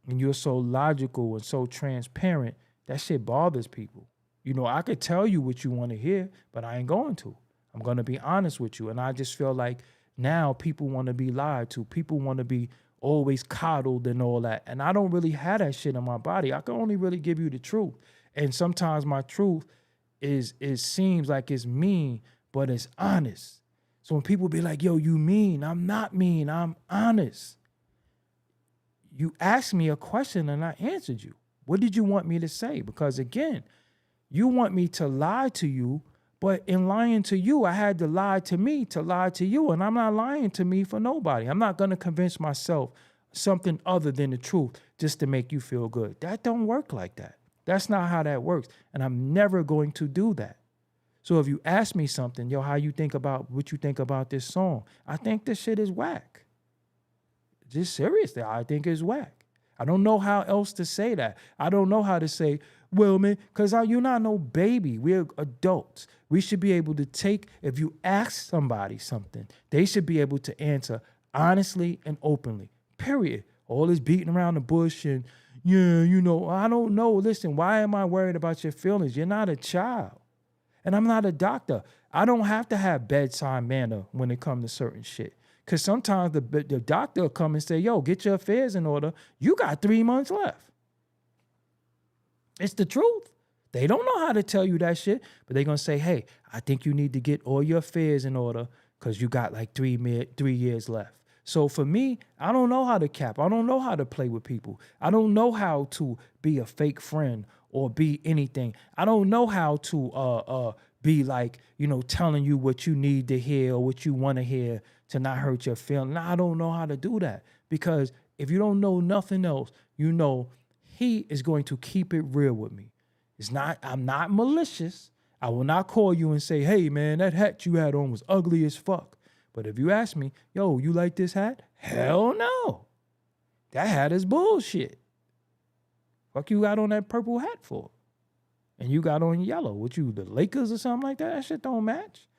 and you're so logical and so transparent, that shit bothers people. I could tell you what you want to hear, but I ain't going to. I'm going to be honest with you. And I just feel like now people want to be lied to. People want to be always coddled and all that. And I don't really have that shit in my body. I can only really give you the truth. And sometimes my truth it seems like it's mean, but it's honest. So when people be like, yo, you mean? I'm not mean. I'm honest. You asked me a question and I answered you. What did you want me to say? Because again, you want me to lie to you, but in lying to you, I had to lie to me to lie to you. And I'm not lying to me for nobody. I'm not going to convince myself something other than the truth just to make you feel good. That don't work like that. That's not how that works. And I'm never going to do that. So if you ask me something, yo, what you think about this song? I think this shit is whack. Just seriously, I think it's whack. I don't know how else to say that. I don't know how to say, well, man, because you're not no baby. We're adults. We should be able to if you ask somebody something, they should be able to answer honestly and openly, period. All this beating around the bush and, yeah, I don't know. Listen, why am I worried about your feelings? You're not a child. And I'm not a doctor. I don't have to have bedside manner when it comes to certain shit. Because sometimes the doctor will come and say, yo, get your affairs in order. You got 3 months left. It's the truth. They don't know how to tell you that shit, but they're going to say, hey, I think you need to get all your affairs in order because you got like 3 years left. So for me, I don't know how to cap. I don't know how to play with people. I don't know how to be a fake friend or be anything. I don't know how to be like, telling you what you need to hear or what you want to hear to not hurt your feelings. I don't know how to do that because if you don't know nothing else, he is going to keep it real with me. I'm not malicious. I will not call you and say, hey man, that hat you had on was ugly as fuck. But if you ask me, yo, you like this hat? Hell no. That hat is bullshit. Fuck you got on that purple hat for? And you got on yellow. What you, the Lakers or something like that? That shit don't match.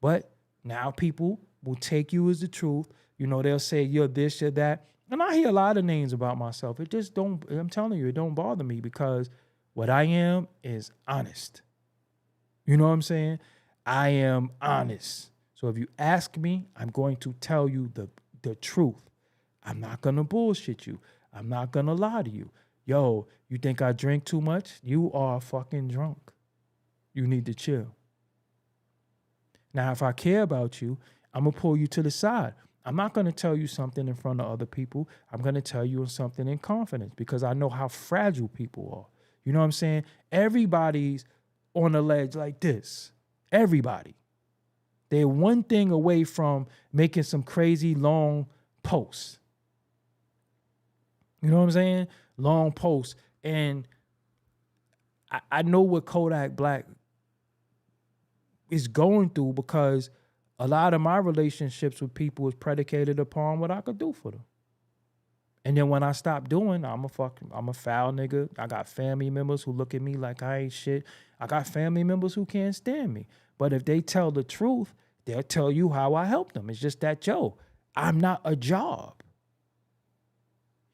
But now people will take you as the truth. They'll say you're this, you're that. And I hear a lot of names about myself. It just don't, I'm telling you, it don't bother me because what I am is honest. You know what I'm saying? I am honest. So if you ask me, I'm going to tell you the truth. I'm not going to bullshit you. I'm not going to lie to you. Yo, you think I drink too much? You are fucking drunk. You need to chill. Now, if I care about you, I'm going to pull you to the side. I'm not going to tell you something in front of other people. I'm going to tell you something in confidence because I know how fragile people are. You know what I'm saying? Everybody's on the ledge like this. Everybody. They're one thing away from making some crazy long posts. You know what I'm saying? Long posts. And I know what Kodak Black is going through because a lot of my relationships with people is predicated upon what I could do for them. And then when I stop doing, I'm a foul nigga. I got family members who look at me like I ain't shit. I got family members who can't stand me. But if they tell the truth, they'll tell you how I helped them. It's just that, yo, I'm not a job.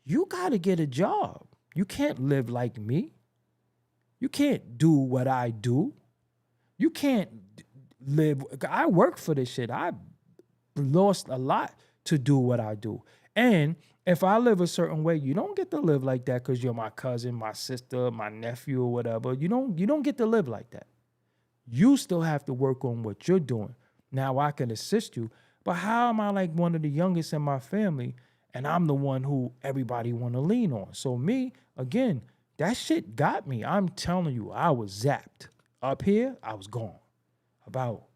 You got to get a job. You can't live like me. You can't do what I do. You can't live. I work for this shit. I lost a lot to do what I do. And if I live a certain way, you don't get to live like that because you're my cousin, my sister, my nephew, or whatever. You don't get to live like that. You still have to work on what you're doing. Now I can assist you, but how am I like one of the youngest in my family and I'm the one who everybody want to lean on? So me, again, that shit got me. I'm telling you, I was zapped. Up here, I was gone. About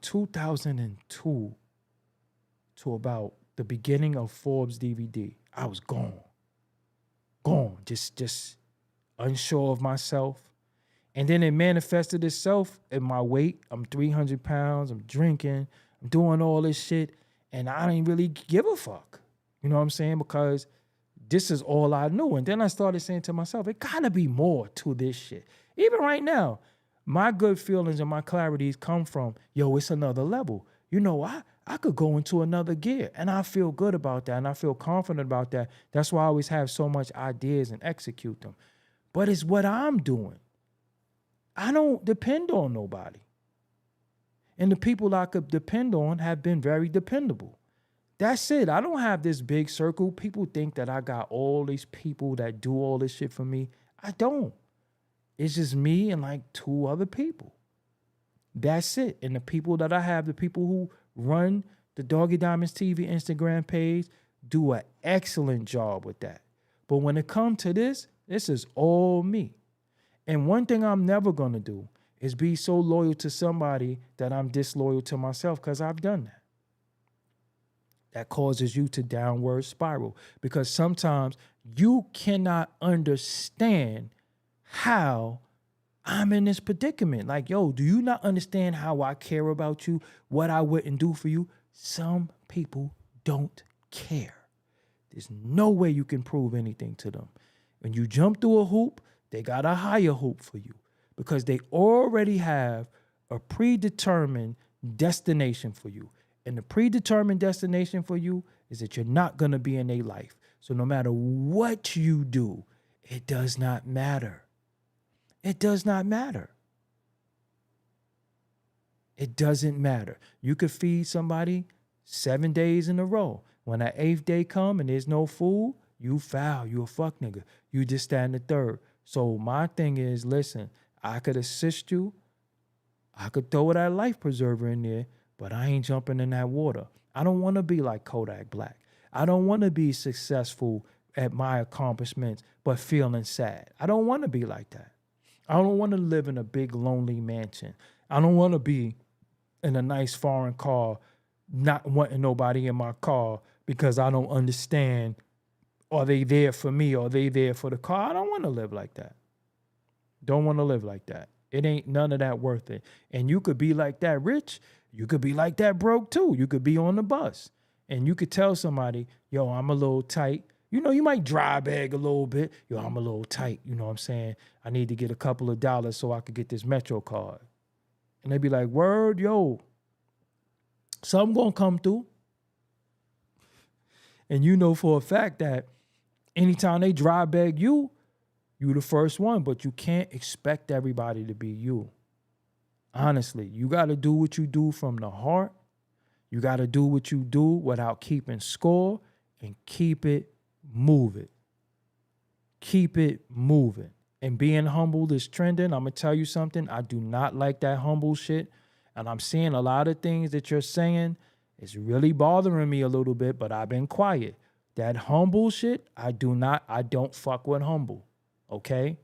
2002 to about the beginning of Forbes DVD, I was gone. Just unsure of myself. And then it manifested itself in my weight. I'm 300 pounds, I'm drinking, I'm doing all this shit, and I didn't really give a fuck. You know what I'm saying? Because this is all I knew. And then I started saying to myself, it gotta be more to this shit. Even right now, my good feelings and my clarities come from, yo, it's another level. I could go into another gear and I feel good about that and I feel confident about that. That's why I always have so much ideas and execute them. But it's what I'm doing. I don't depend on nobody. And the people I could depend on have been very dependable. That's it. I don't have this big circle. People think that I got all these people that do all this shit for me. I don't. It's just me and like 2 other people. That's it. And the people that I have, the people who run the Doggie Diamonds TV Instagram page, do an excellent job with that. But when it comes to this is all me. And one thing I'm never going to do is be so loyal to somebody that I'm disloyal to myself, because I've done that. That causes you to downward spiral, because sometimes you cannot understand how I'm in this predicament. Like, yo, do you not understand how I care about you, what I wouldn't do for you? Some people don't care. There's no way you can prove anything to them. When you jump through a hoop, they got a higher hoop for you, because they already have a predetermined destination for you. And the predetermined destination for you is that you're not going to be in their life. So no matter what you do, it does not matter. It does not matter. It doesn't matter. You could feed somebody 7 days in a row. When that 8th day come and there's no food, You foul. You a fuck nigga. You just stand the third. So my thing is, listen, I could assist you. I could throw that life preserver in there, but I ain't jumping in that water. I don't want to be like Kodak Black. I don't want to be successful at my accomplishments, but feeling sad. I don't want to be like that. I don't want to live in a big, lonely mansion. I don't want to be in a nice foreign car, not wanting nobody in my car because I don't understand, are they there for me? Or are they there for the car? I don't want to live like that. Don't want to live like that. It ain't none of that worth it. And you could be like that rich. You could be like that broke too. You could be on the bus and you could tell somebody, yo, I'm a little tight. You know, you might dry bag a little bit. Yo, I'm a little tight. You know what I'm saying? I need to get a couple of dollars so I could get this Metro card. And they be like, word, yo, something gonna come through. And you know for a fact that anytime they dry bag you, you the first one, but you can't expect everybody to be you. Honestly, you got to do what you do from the heart. You got to do what you do without keeping score and keep it moving. Keep it moving. And being humble is trending. I'm going to tell you something. I do not like that humble shit. And I'm seeing a lot of things that you're saying. It's really bothering me a little bit, but I've been quiet. That humble shit, I don't fuck with humble. Okay?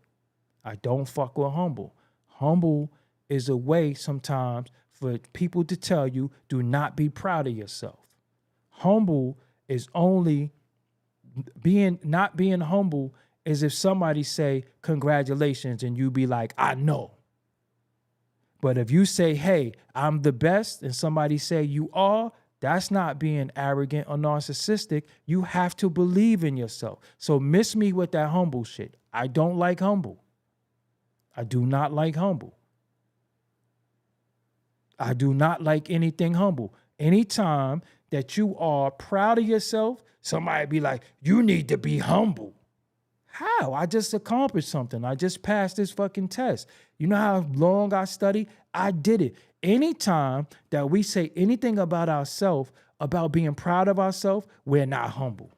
I don't fuck with humble. Humble is a way sometimes for people to tell you, do not be proud of yourself. Humble is only not being humble is if somebody say congratulations and you be like, I know. But if you say, hey, I'm the best, and somebody say you are, that's not being arrogant or narcissistic. You have to believe in yourself. So miss me with that humble shit. I don't like humble. I do not like humble. I do not like anything humble. Anytime that you are proud of yourself, somebody be like, you need to be humble. How? I just accomplished something. I just passed this fucking test. You know how long I studied? I did it. Anytime that we say anything about ourselves, about being proud of ourselves, we're not humble.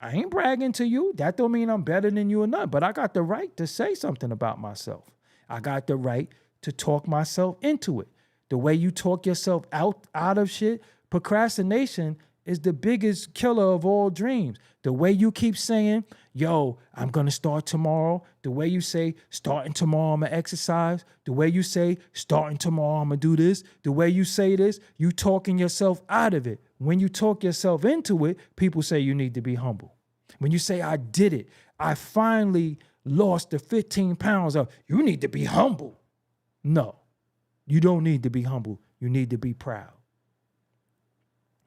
I ain't bragging to you. That don't mean I'm better than you or not, but I got the right to say something about myself. I got the right to talk myself into it. The way you talk yourself out of shit, procrastination is the biggest killer of all dreams. The way you keep saying, yo, I'm going to start tomorrow. The way you say, starting tomorrow, I'm going to exercise. The way you say, starting tomorrow, I'm going to do this. The way you say this, you talking yourself out of it. When you talk yourself into it, people say you need to be humble. When you say, I did it, I finally lost the 15 pounds of, you need to be humble. No, you don't need to be humble. You need to be proud.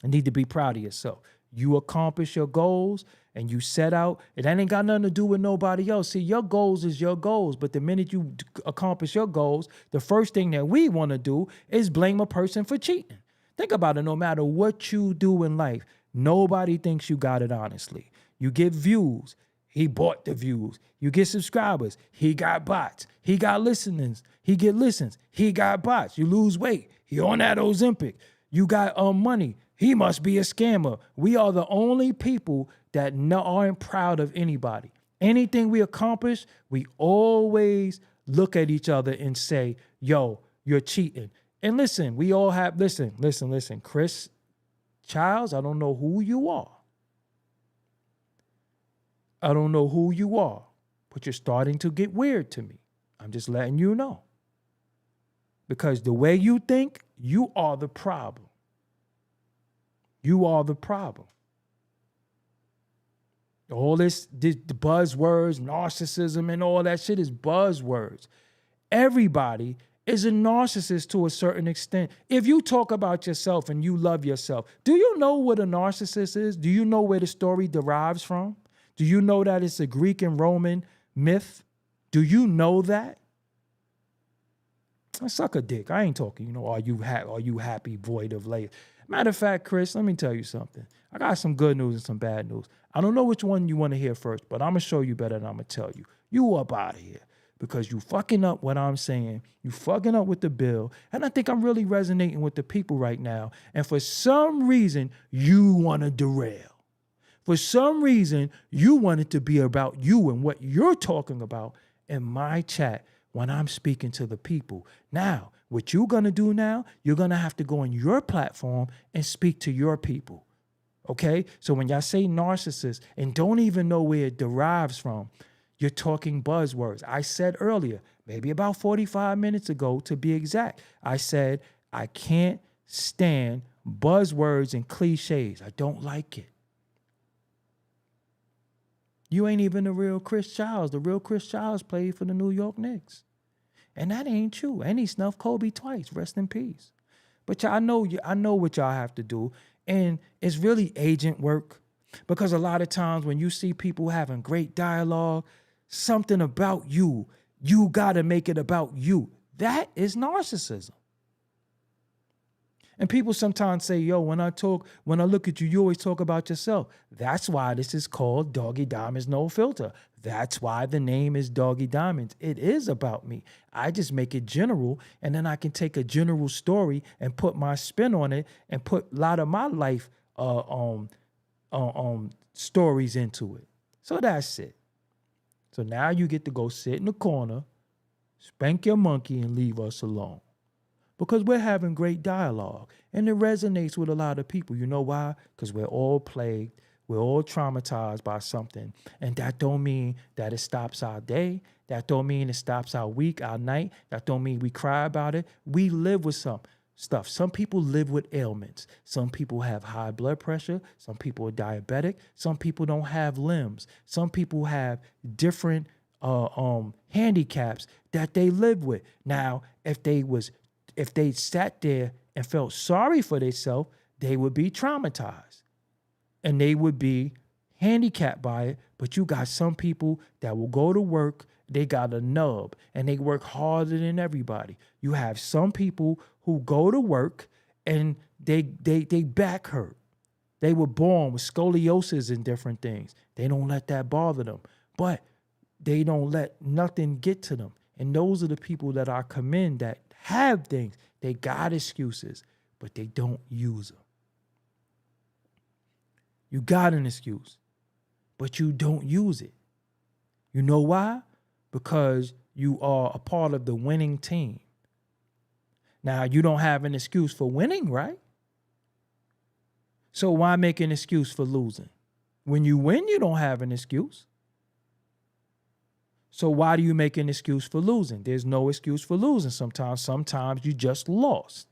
You need to be proud of yourself. You accomplish your goals and you set out, and that ain't got nothing to do with nobody else. See, your goals is your goals, but the minute you accomplish your goals, the first thing that we want to do is blame a person for cheating. Think about it. No matter what you do in life, nobody thinks you got it honestly. You get views. He bought the views. You get subscribers. He got bots. He got listenings. He get listens. He got bots. You lose weight. He on that Ozempic. You got money. He must be a scammer. We are the only people that aren't proud of anybody. Anything we accomplish, we always look at each other and say, yo, you're cheating. And listen, we all have, listen. Chris Childs, I don't know who you are. I don't know who you are, but you're starting to get weird to me. I'm just letting you know. Because the way you think, you are the problem. You are the problem. All this the buzzwords, narcissism and all that shit is buzzwords. Everybody is a narcissist to a certain extent. If you talk about yourself and you love yourself, do you know what a narcissist is? Do you know where the story derives from? Do you know that it's a Greek and Roman myth? Do you know that? I suck a dick. I ain't talking, are you happy, void of labor? Matter of fact, Chris, let me tell you something. I got some good news and some bad news. I don't know which one you want to hear first, but I'm going to show you better than I'm going to tell you. You up out of here because you fucking up what I'm saying. You fucking up with the bill. And I think I'm really resonating with the people right now. And for some reason, you want to derail. For some reason, you want it to be about you and what you're talking about in my chat when I'm speaking to the people. Now, what you're going to do now, you're going to have to go on your platform and speak to your people. Okay? So when y'all say narcissist and don't even know where it derives from, you're talking buzzwords. I said earlier, maybe about 45 minutes ago to be exact, I said, I can't stand buzzwords and cliches. I don't like it. You ain't even the real Chris Childs. The real Chris Childs played for the New York Knicks. And that ain't true. And he snuffed Kobe twice. Rest in peace. But I know what y'all have to do. And it's really agent work. Because a lot of times when you see people having great dialogue, something about you got to make it about you. That is narcissism. And people sometimes say, yo, when I look at you, you always talk about yourself. That's why this is called Doggie Diamonds No Filter. That's why the name is Doggie Diamonds. It is about me. I just make it general, and then I can take a general story and put my spin on it and put a lot of my life stories into it. So that's it. So now you get to go sit in the corner, spank your monkey, and leave us alone. Because we're having great dialogue, and it resonates with a lot of people. You know why? Because we're all plagued. We're all traumatized by something. And that don't mean that it stops our day. That don't mean it stops our week, our night. That don't mean we cry about it. We live with some stuff. Some people live with ailments. Some people have high blood pressure. Some people are diabetic. Some people don't have limbs. Some people have different handicaps that they live with. Now, if they sat there and felt sorry for themselves, they would be traumatized and they would be handicapped by it. But you got some people that will go to work, they got a nub and they work harder than everybody. You have some people who go to work and they back hurt. They were born with scoliosis and different things. They don't let that bother them, but they don't let nothing get to them. And those are the people that I commend that have things. They got excuses, but they don't use them. You got an excuse, but you don't use it. You know why? Because you are a part of the winning team. Now, you don't have an excuse for winning, right? So why make an excuse for losing? When you win, you don't have an excuse. So why do you make an excuse for losing? There's no excuse for losing sometimes. Sometimes you just lost.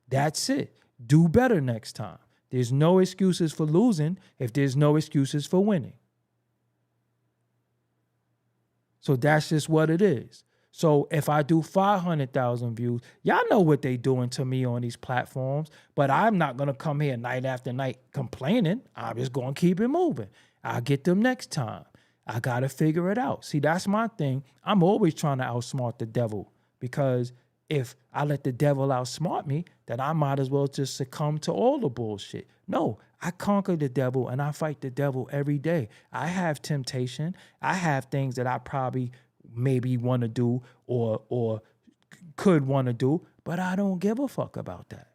That's it. Do better next time. There's no excuses for losing if there's no excuses for winning. So that's just what it is. So if I do 500,000 views, y'all know what they doing to me on these platforms, but I'm not going to come here night after night complaining. I'm just going to keep it moving. I'll get them next time. I got to figure it out. See, that's my thing. I'm always trying to outsmart the devil, because if I let the devil outsmart me, then I might as well just succumb to all the bullshit. No, I conquer the devil and I fight the devil every day. I have temptation. I have things that I probably maybe want to do or could want to do, but I don't give a fuck about that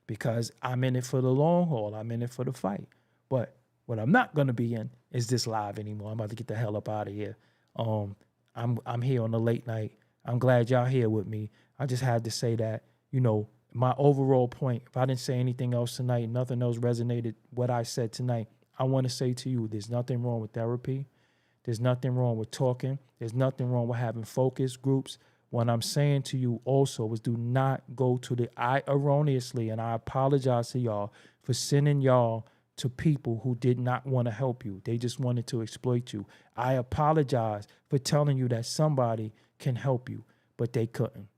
because I'm in it for the long haul. I'm in it for the fight. But what I'm not going to be in is this live anymore. I'm about to get the hell up out of here. I'm here on the late night. I'm glad y'all here with me. I just had to say that, you know, my overall point, if I didn't say anything else tonight, nothing else resonated what I said tonight, I want to say to you, there's nothing wrong with therapy. There's nothing wrong with talking. There's nothing wrong with having focus groups. What I'm saying to you also is do not go to I erroneously, and I apologize to y'all for sending y'all to people who did not want to help you. They just wanted to exploit you. I apologize for telling you that somebody can help you, but they couldn't.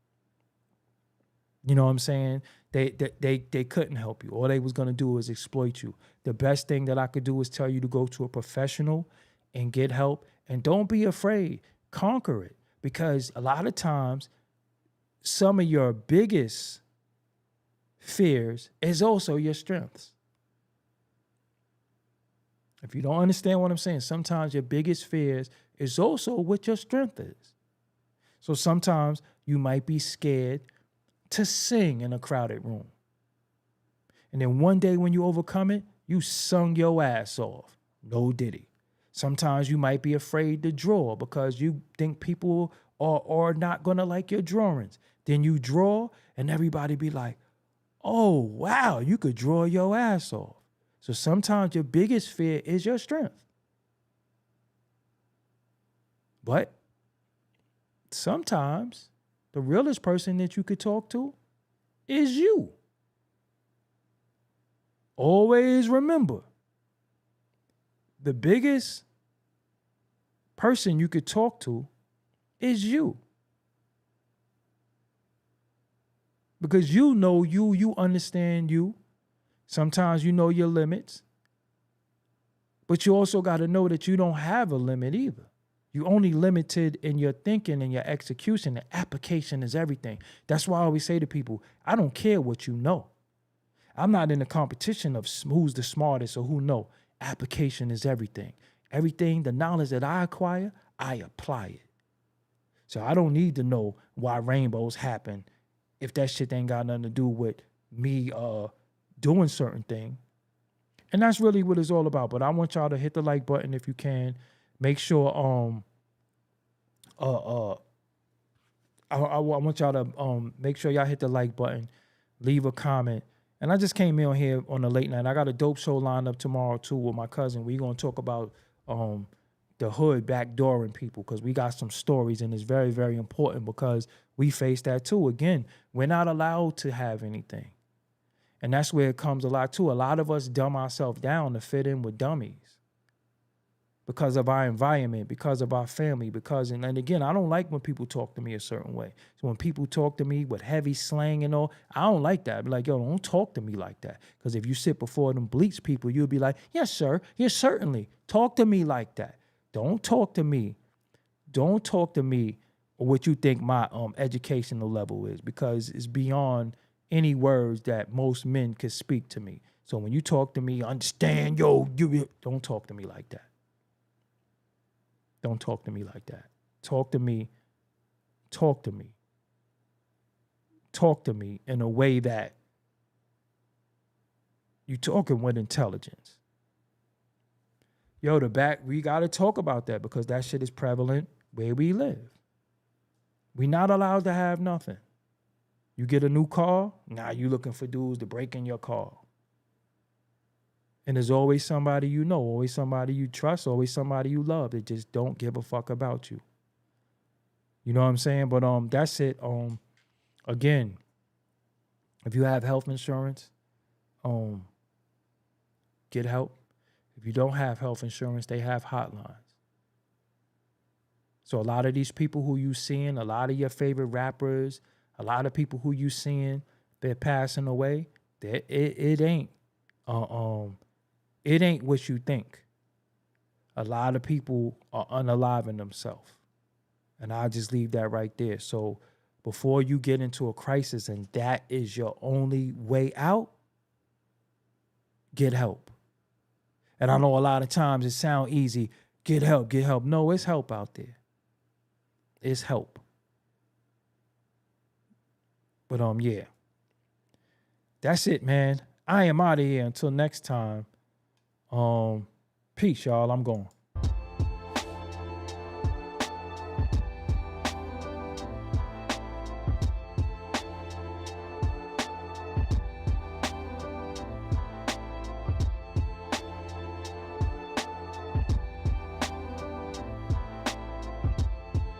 You know what I'm saying? They couldn't help you. All they was going to do was exploit you. The best thing that I could do is tell you to go to a professional and get help. And don't be afraid. Conquer it. Because a lot of times, some of your biggest fears is also your strengths. If you don't understand what I'm saying, sometimes your biggest fears is also what your strength is. So sometimes you might be scared to sing in a crowded room. And then one day when you overcome it, You sung your ass off. No diddy. Sometimes you might be afraid to draw because you think people are not going to like your drawings. Then you draw and everybody be like, oh, wow, you could draw your ass off. So sometimes your biggest fear is your strength. But sometimes the realest person that you could talk to is you. Always remember, the biggest person you could talk to is you. Because you know you understand you. Sometimes you know your limits. But you also got to know that you don't have a limit either. You only limited in your thinking and your execution. The application is everything. That's why I always say to people, I don't care what you know. I'm not in a competition of who's the smartest or who know. Application is everything. Everything, the knowledge that I acquire, I apply it. So I don't need to know why rainbows happen if that shit ain't got nothing to do with me doing certain thing. And that's really what it's all about. But I want y'all to hit the like button if you can. Make sure I want y'all to make sure y'all hit the like button, leave a comment. And I just came in on here on the late night. I got a dope show lined up tomorrow too with my cousin. We're gonna talk about the hood backdooring people because we got some stories and it's very, very important because we face that too. Again, we're not allowed to have anything. And that's where it comes a lot too. A lot of us dumb ourselves down to fit in with dummies because of our environment, because of our family, and again, I don't like when people talk to me a certain way. So when people talk to me with heavy slang and all, I don't like that. I'd be like, yo, don't talk to me like that. Because if you sit before them bleach people, you'll be like, yes, sir, yes, certainly. Talk to me like that. Don't talk to me. Don't talk to me or what you think my educational level is because it's beyond any words that most men could speak to me. So when you talk to me, understand, yo, you don't talk to me like that. Don't talk to me like that. Talk to me in a way that you talking with intelligence. Yo, we got to talk about that because that shit is prevalent where we live. We not allowed to have nothing. You get a new car, now you looking for dudes to break in your car. And there's always somebody you know, always somebody you trust, always somebody you love that just don't give a fuck about you. You know what I'm saying? But that's it. Again, if you have health insurance, get help. If you don't have health insurance, they have hotlines. So a lot of these people who you seeing, a lot of your favorite rappers, a lot of people who you seeing, they're passing away. It ain't what you think. A lot of people are unaliving themselves. And I'll just leave that right there. So before you get into a crisis and that is your only way out, get help. And I know a lot of times it sounds easy, get help. No, it's help out there. It's help. But yeah. That's it, man. I am out of here until next time. Peace, y'all. I'm going.